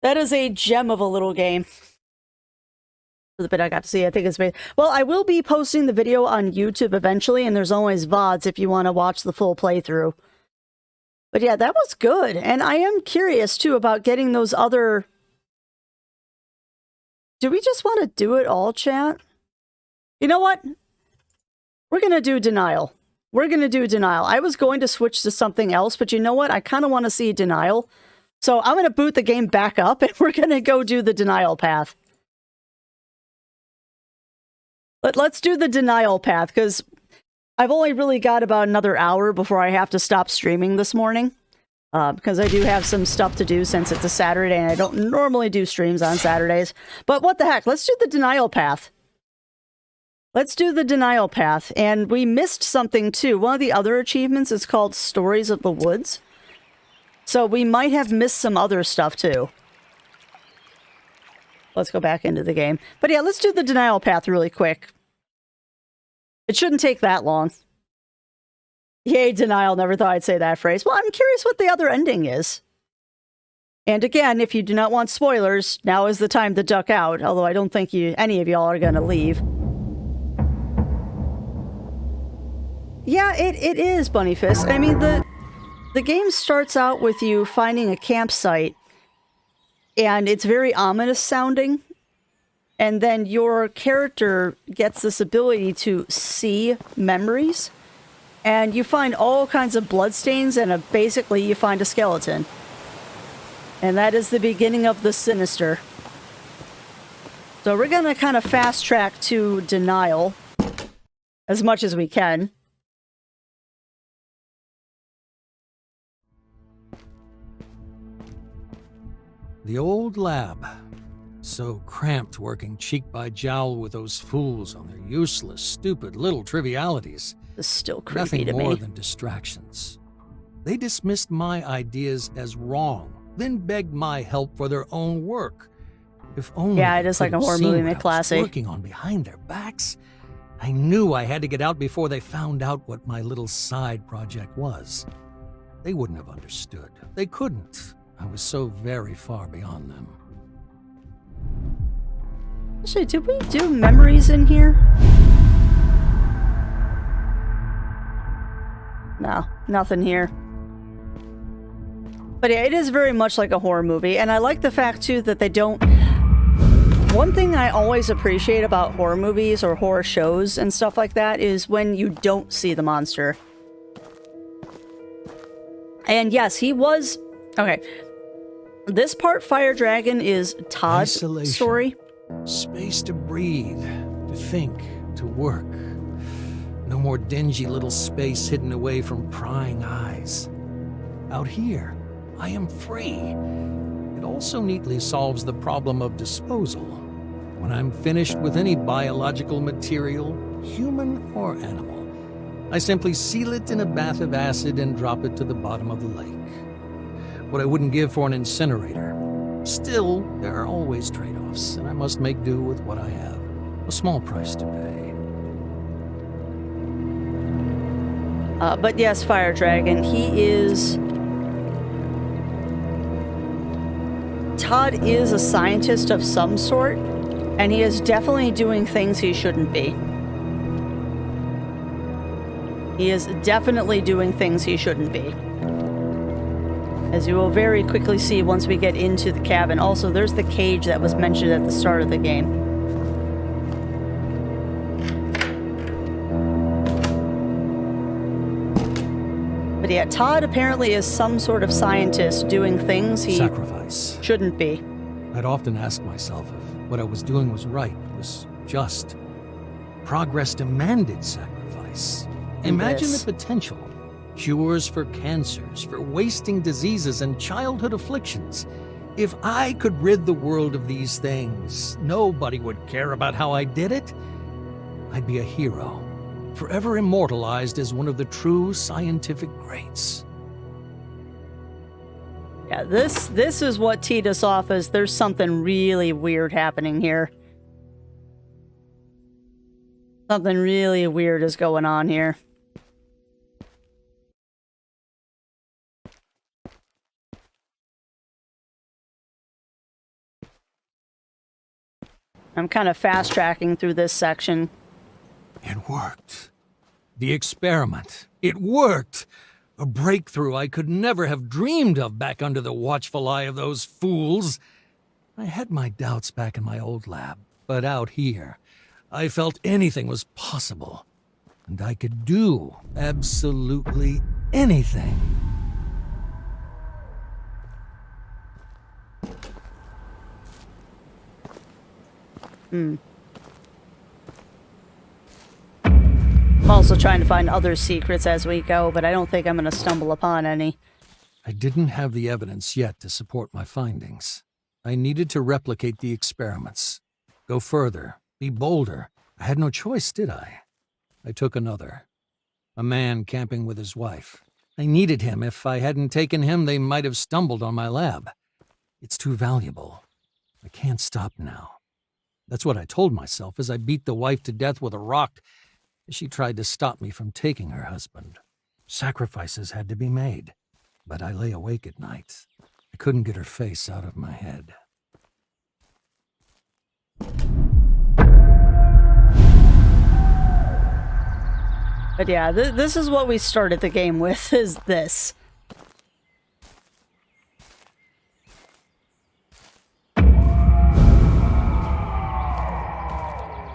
That is a gem of a little game. For the bit I got to see, I think it's made. Well, I will be posting the video on YouTube eventually, and there's always VODs if you want to watch the full playthrough. But yeah, that was good, and I am curious, too, about getting those other... Do we just want to do it all, chat? You know what? We're going to do Denial. We're going to do Denial. I was going to switch to something else, but you know what? I kind of want to see Denial. So I'm going to boot the game back up, and we're going to go do the Denial path. Let's do the Denial path, because I've only really got about another hour before I have to stop streaming this morning. Because I do have some stuff to do since it's a Saturday, and I don't normally do streams on Saturdays. But what the heck? Let's do the Denial path. Let's do the Denial path. And we missed something, too. One of the other achievements is called Stories of the Woods. So we might have missed some other stuff, too. Let's go back into the game. But yeah, let's do the Denial path really quick. It shouldn't take that long. Yay, Denial. Never thought I'd say that phrase. Well, I'm curious what the other ending is. And again, if you do not want spoilers, now is the time to duck out. Although I don't think any of y'all are going to leave. Yeah, it is, Bunnyfist. I mean, the game starts out with you finding a campsite, and it's very ominous sounding. And then your character gets this ability to see memories, and you find all kinds of bloodstains, and basically you find a skeleton. And that is the beginning of the Sinister. So we're going to kind of fast track to Denial as much as we can. The old lab. So cramped working cheek by jowl with those fools on their useless, stupid little trivialities. It's still creepy Nothing to more me. than distractions. They dismissed my ideas as wrong, then begged my help for their own work. If only Yeah, it they is like could a have horror seen movie, what I was McClassy. working on behind their backs. I knew I had to get out before they found out what my little side project was. They wouldn't have understood. They couldn't. I was so very far beyond them. Actually, did we do memories in here? No, nothing here. But yeah, it is very much like a horror movie, and I like the fact, too, that they don't... One thing I always appreciate about horror movies or horror shows and stuff like that is when you don't see the monster. And yes, he was... Okay. This part, Fire Dragon, is Todd's Isolation. story. Space to breathe, to think, to work. No more dingy little space hidden away from prying eyes. Out here, I am free. It also neatly solves the problem of disposal. When I'm finished with any biological material, human or animal, I simply seal it in a bath of acid and drop it to the bottom of the lake. What I wouldn't give for an incinerator. Still, there are always trade-offs, and I must make do with what I have. A small price to pay. But yes, Fire Dragon, he is... Todd is a scientist of some sort, and he is definitely doing things he shouldn't be. He is definitely doing things he shouldn't be. As you will very quickly see once we get into the cabin. Also, there's the cage that was mentioned at the start of the game. But yeah, Todd apparently is some sort of scientist doing things he Sacrifice. shouldn't be. I'd often ask myself if what I was doing was right, was just. Progress demanded sacrifice. Imagine the potential. Cures for cancers, for wasting diseases and childhood afflictions. If I could rid the world of these things, nobody would care about how I did it. I'd be a hero, forever immortalized as one of the true scientific greats. Yeah, this is what teed us off as there's something really weird happening here. Something really weird is going on here. I'm kind of fast-tracking through this section. It worked. The experiment. It worked! A breakthrough I could never have dreamed of back under the watchful eye of those fools. I had my doubts back in my old lab, but out here, I felt anything was possible. And I could do absolutely anything. I'm also trying to find other secrets as we go, but I don't think I'm going to stumble upon any. I didn't have the evidence yet to support my findings. I needed to replicate the experiments. Go further. Be bolder. I had no choice, did I? I took another. A man camping with his wife. I needed him. If I hadn't taken him, they might have stumbled on my lab. It's too valuable. I can't stop now. That's what I told myself as I beat the wife to death with a rock as she tried to stop me from taking her husband. Sacrifices had to be made, but I lay awake at night. I couldn't get her face out of my head. But yeah, this is what we started the game with, is this.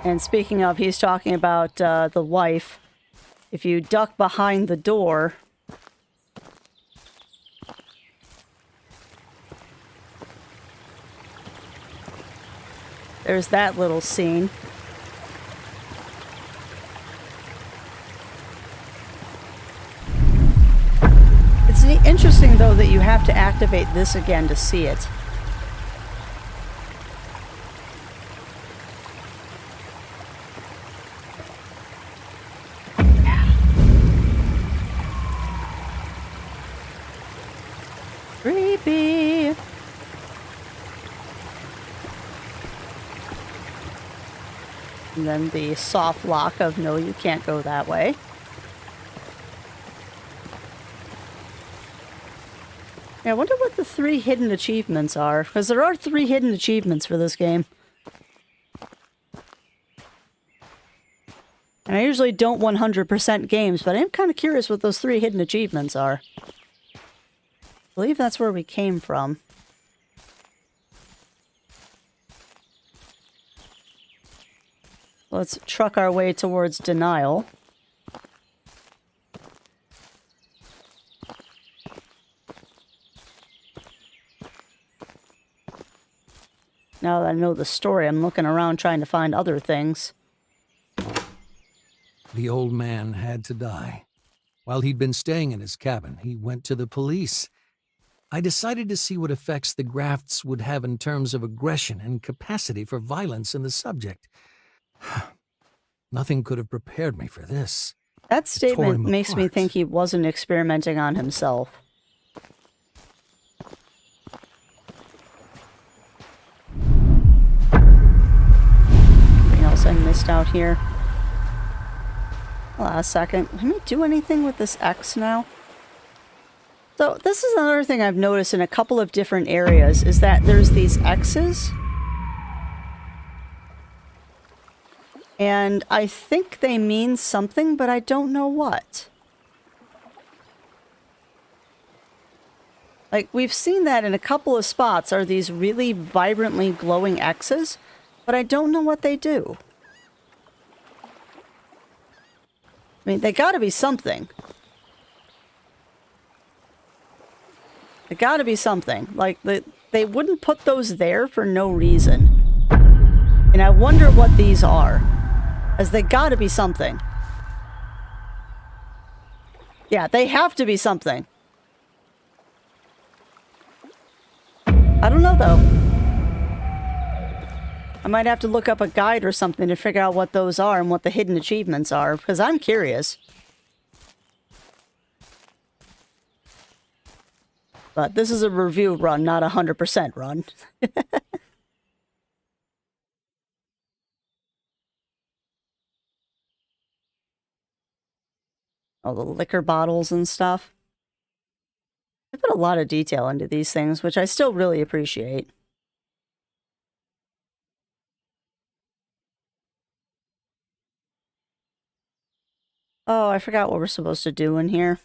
And speaking of, he's talking about the wife. If you duck behind the door, there's that little scene. It's interesting, though, that you have to activate this again to see it. Creepy. And then the soft lock of no, you can't go that way. Yeah, I wonder what the 3 hidden achievements are, because there are 3 hidden achievements for this game. And I usually don't 100% games, but I am kind of curious what those 3 hidden achievements are. I believe that's where we came from. Let's truck our way towards denial. Now that I know the story, I'm looking around trying to find other things. The old man had to die. While he'd been staying in his cabin, he went to the police. I decided to see what effects the grafts would have in terms of aggression and capacity for violence in the subject. Nothing could have prepared me for this. That statement makes me think he wasn't experimenting on himself. Anything else I missed out here? Hold on a second. Can we do anything with this X now? So this is another thing I've noticed in a couple of different areas, is that there's these X's. And I think they mean something, but I don't know what. Like, we've seen that in a couple of spots, are these really vibrantly glowing X's, but I don't know what they do. I mean, they gotta be something. They gotta be something. Like, they wouldn't put those there for no reason. And I wonder what these are. As they gotta be something. Yeah, they have to be something. I don't know, though. I might have to look up a guide or something to figure out what those are and what the hidden achievements are, because I'm curious. But this is a review run, not a 100% run. All the liquor bottles and stuff. I put a lot of detail into these things, which I still really appreciate. Oh, I forgot what we're supposed to do in here.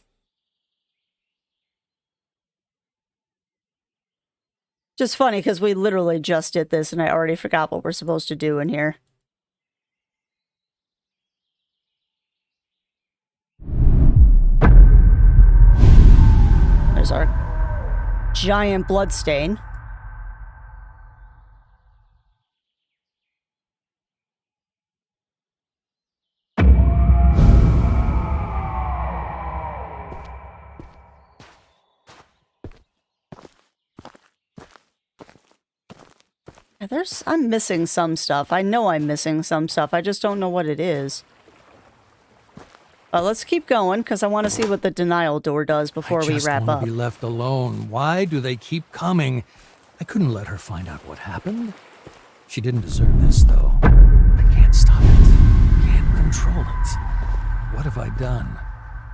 Just funny, because we literally just did this, and I already forgot what we're supposed to do in here. There's our giant blood stain. I'm missing some stuff. I know I'm missing some stuff. I just don't know what it is. But let's keep going, because I want to see what the denial door does before we wrap I up. just want to be left alone. Why do they keep coming? I couldn't let her find out what happened. She didn't deserve this, though. I can't stop it. Can't control it. What have I done?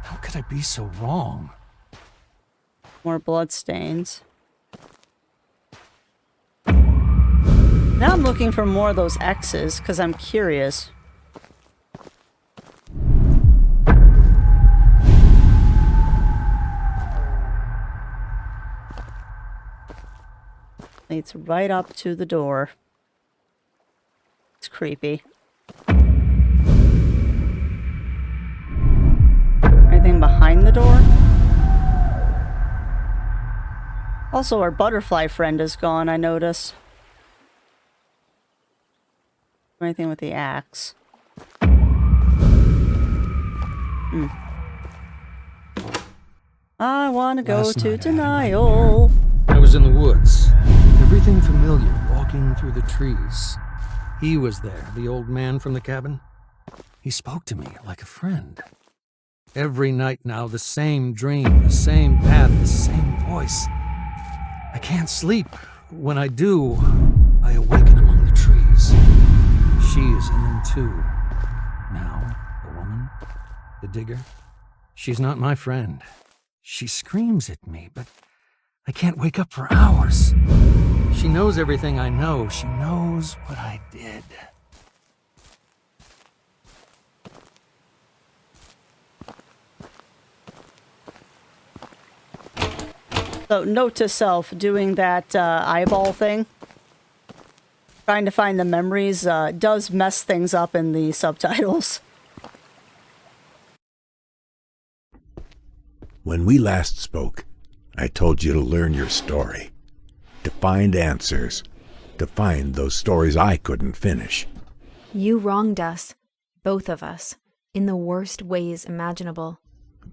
How could I be so wrong? More blood stains. Now I'm looking for more of those X's, because I'm curious. Leads right up to the door. It's creepy. Anything behind the door? Also, our butterfly friend is gone, I notice. Anything with the axe. I want to go Last to night I had a denial. I was in the woods. Everything familiar, walking through the trees. He was there, the old man from the cabin. He spoke to me like a friend. Every night now, the same dream, the same path, the same voice. I can't sleep. When I do, I awaken among the trees. She is in them too. Now, the woman, the digger, she's not my friend. She screams at me, but I can't wake up for hours. She knows everything I know. She knows what I did. So, note to self, doing that eyeball thing, trying to find the memories, does mess things up in the subtitles. When we last spoke, I told you to learn your story, to find answers, to find those stories I couldn't finish. You wronged us, both of us, in the worst ways imaginable.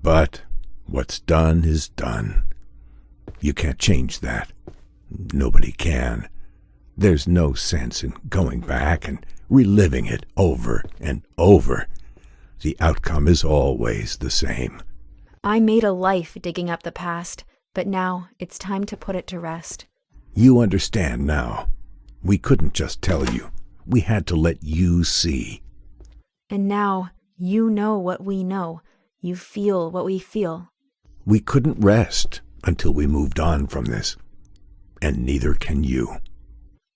But what's done is done. You can't change that. Nobody can. There's no sense in going back and reliving it over and over. The outcome is always the same. I made a life digging up the past, but now it's time to put it to rest. You understand now. We couldn't just tell you. We had to let you see. And now you know what we know. You feel what we feel. We couldn't rest until we moved on from this. And neither can you.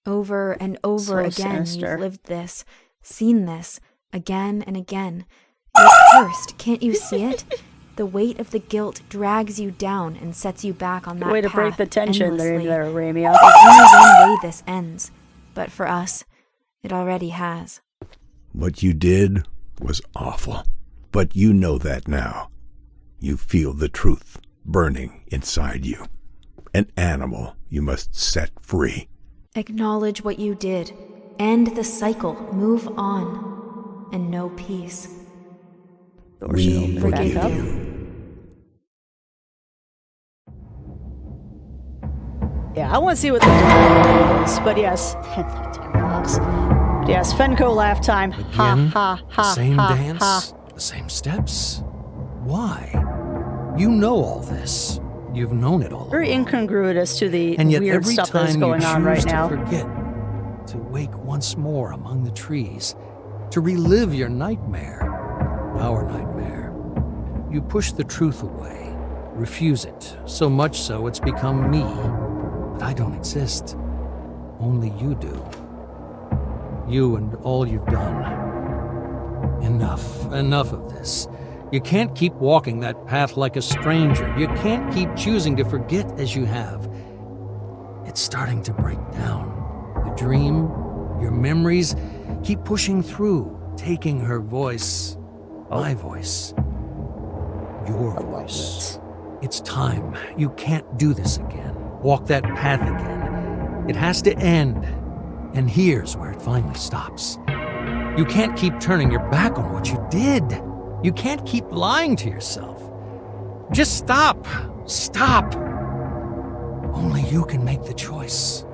Over and over So again, sinister. you've lived this, seen this, again and again. You're cursed, can't you see it? The weight of the guilt drags you down and sets you back on that Way to path break the tension there, endlessly. Ramia. There's only one way this ends, but for us, it already has. What you did was awful. But you know that now. You feel the truth burning inside you. An animal you must set free. Acknowledge what you did. End the cycle. Move on. And know peace. Door should We open back forgive up. you. Yeah, I want to see what the denial is. But yes, but yes, Fenco laugh time. Ha Again? ha ha The same ha dance? ha. The same steps? Why? You know all this. You've known it all Very along. incongruous to the And yet weird every stuff that's time going you on choose right to now. forget, to wake once more among the trees, to relive your nightmare, our nightmare, you push the truth away, refuse it, so much so it's become me. But I don't exist. Only you do. You and all you've done. Enough of this. You can't keep walking that path like a stranger. You can't keep choosing to forget as you have. It's starting to break down. The dream, your memories, keep pushing through, taking her voice, my voice, your voice. It's time. You can't do this again. Walk that path again. It has to end. And here's where it finally stops. You can't keep turning your back on what you did. You can't keep lying to yourself. Just stop. Stop. Only you can make the choice.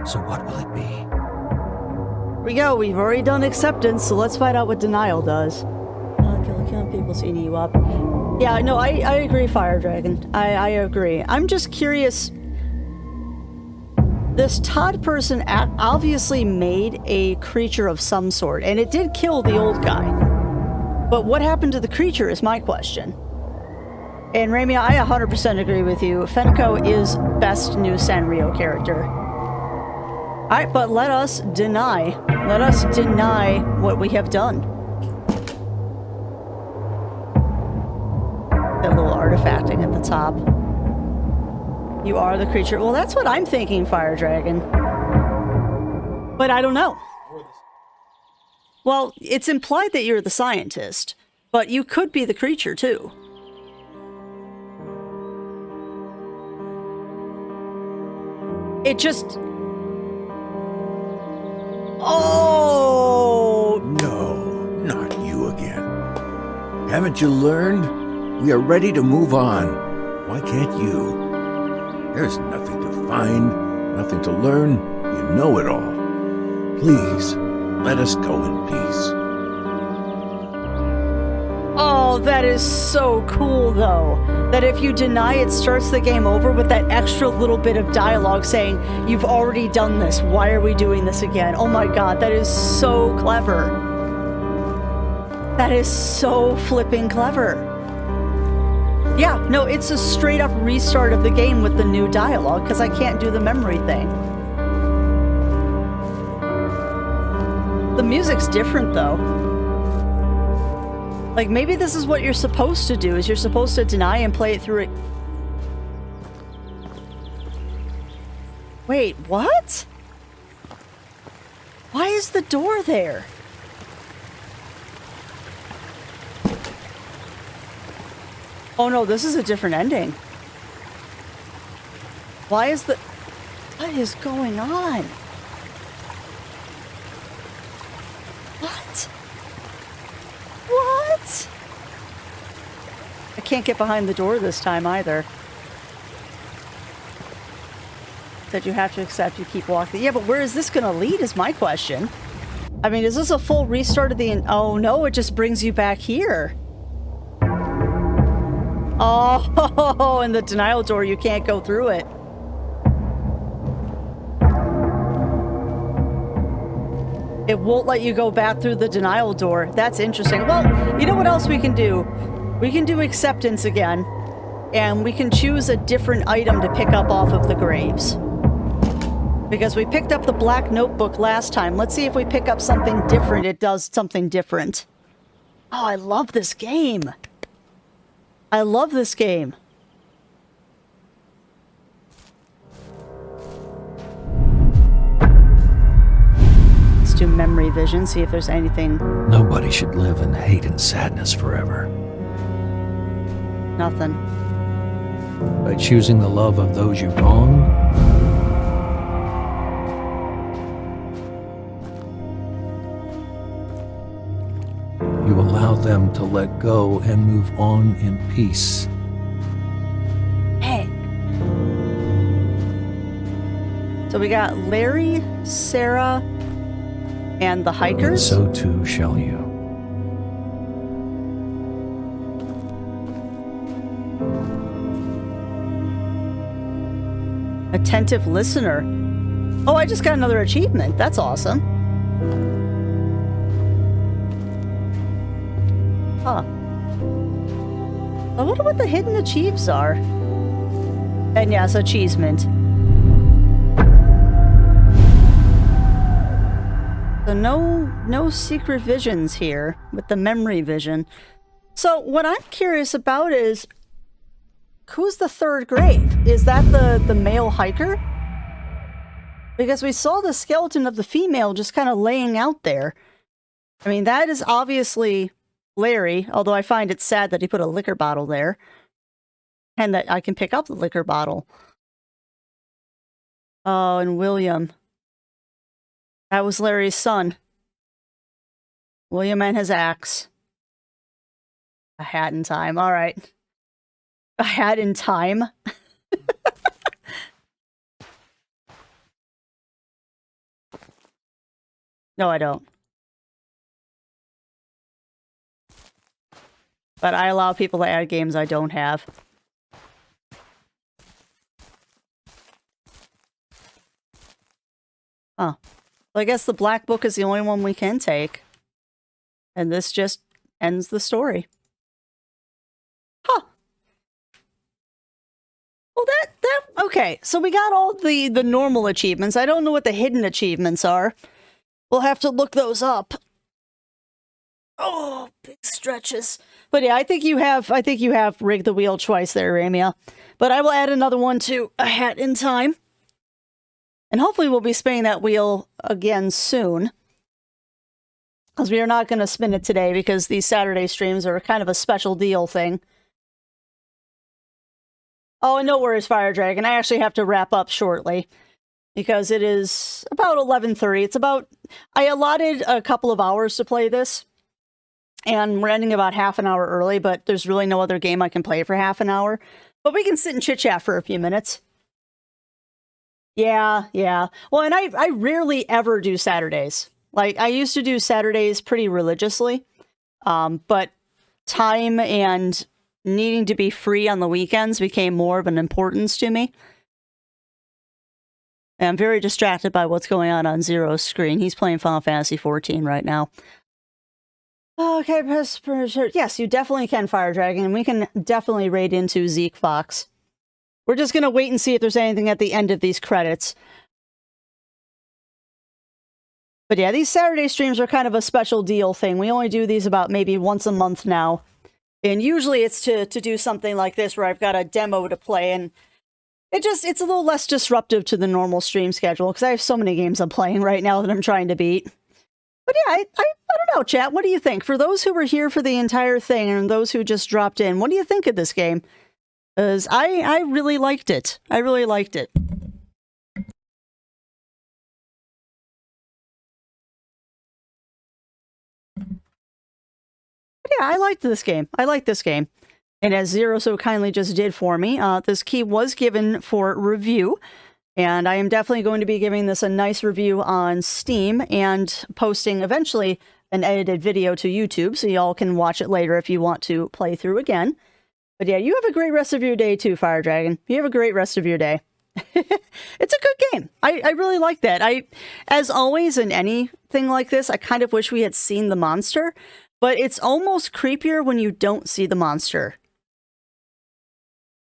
So what will it be? Here we go. We've already done acceptance, so let's find out what denial does. Killing people seeing you up. Yeah, no, I agree, Fire Dragon. I agree. I'm just curious. This Todd person obviously made a creature of some sort, and it did kill the old guy. But what happened to the creature is my question. And Ramia, I 100% agree with you. Fenko is best new Sanrio character. Alright, but let us deny what we have done. That little artifacting at the top. You are the creature. Well, that's what I'm thinking, Fire Dragon. But I don't know. Well, it's implied that you're the scientist, but you could be the creature, too. It just... Oh! No, not you again. Haven't you learned? We are ready to move on. Why can't you? There's nothing to find, nothing to learn. You know it all. Please, let us go in peace. Oh, that is so cool, though. That if you deny, it starts the game over with that extra little bit of dialogue saying, you've already done this, why are we doing this again? Oh my god, that is so clever. That is so flipping clever. Yeah, no, it's a straight up restart of the game with the new dialogue, because I can't do the memory thing. The music's different, though. Like, maybe this is what you're supposed to do, is you're supposed to deny and play it through it. Wait, what? Why is the door there? Oh no, this is a different ending. Why is the... What is going on? What? What? I can't get behind the door this time either. That you have to accept, you keep walking. Yeah, but where is this gonna lead is my question. I mean, is this a full restart of the... Oh no, it just brings you back here. Oh, and the denial door, you can't go through it. It won't let you go back through the denial door. That's interesting. Well, you know what else we can do? We can do acceptance again, and we can choose a different item to pick up off of the graves. Because we picked up the black notebook last time. Let's see if we pick up something different. It does something different. Oh, I love this game. I love this game. Let's do memory vision, see if there's anything. Nobody should live in hate and sadness forever. Nothing. By choosing the love of those you wronged, you allow them to let go and move on in peace. Hey. So we got Larry, Sarah, and the And hikers. so too shall you. Attentive listener. Oh, I just got another achievement. That's awesome. Huh. I wonder what the hidden achieves are. And yes, achievement. So no secret visions here with the memory vision. So what I'm curious about is, who's the third grave? Is that the male hiker? Because we saw the skeleton of the female just kind of laying out there. I mean, that is obviously Larry, although I find it sad that he put a liquor bottle there. And that I can pick up the liquor bottle. Oh, and William. That was Larry's son. William and his axe. A hat in time. All right. A hat in time. No, I don't. But I allow people to add games I don't have. Huh. Well, I guess the black book is the only one we can take. And this just ends the story. Huh. Well, okay. So we got all the normal achievements. I don't know what the hidden achievements are. We'll have to look those up. Oh, big stretches. But yeah, I think you have rigged the wheel twice there, Ramia. But I will add another one to a hat in time. And hopefully we'll be spinning that wheel again soon. Because we are not going to spin it today because these Saturday streams are kind of a special deal thing. Oh, and no worries, Fire Dragon. I actually have to wrap up shortly. Because it is about 11:30. It's about... I allotted a couple of hours to play this. And we're ending about half an hour early, but there's really no other game I can play for half an hour. But we can sit and chit-chat for a few minutes. Yeah. Well, and I rarely ever do Saturdays. Like, I used to do Saturdays pretty religiously. But time and needing to be free on the weekends became more of an importance to me. And I'm very distracted by what's going on Zero's screen. He's playing Final Fantasy XIV right now. Okay, yes, you definitely can, Fire Dragon, and we can definitely raid into Zeke Fox. We're just going to wait and see if there's anything at the end of these credits. But yeah, these Saturday streams are kind of a special deal thing. We only do these about maybe once a month now. And usually it's to do something like this where I've got a demo to play, and it's a little less disruptive to the normal stream schedule, because I have so many games I'm playing right now that I'm trying to beat. But yeah, I don't know, chat. What do you think? For those who were here for the entire thing and those who just dropped in, what do you think of this game? Because I really liked it. I really liked it. But yeah, I liked this game. I like this game. And as Zero so kindly just did for me, this key was given for review. And I am definitely going to be giving this a nice review on Steam and posting eventually an edited video to YouTube, so y'all can watch it later if you want to play through again. But yeah, you have a great rest of your day too, Fire Dragon. You have a great rest of your day. It's a good game. I really like that. As always in anything like this, I kind of wish we had seen the monster, but it's almost creepier when you don't see the monster.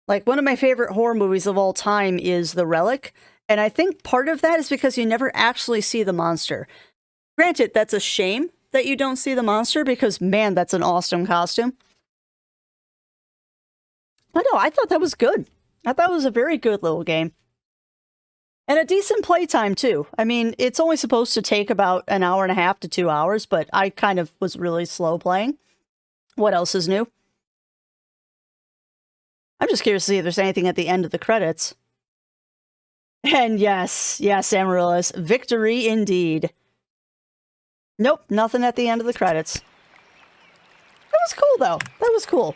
Like, one of my favorite horror movies of all time is The Relic, and I think part of that is because you never actually see the monster. Granted, that's a shame that you don't see the monster, because, man, that's an awesome costume. But no, I thought that was good. I thought it was a very good little game. And a decent playtime, too. I mean, it's only supposed to take about an hour and a half to 2 hours, but I kind of was really slow playing. What else is new? I'm just curious to see if there's anything at the end of the credits. And yes, Amaryllis, victory indeed. Nope, nothing at the end of the credits. That was cool, though. That was cool.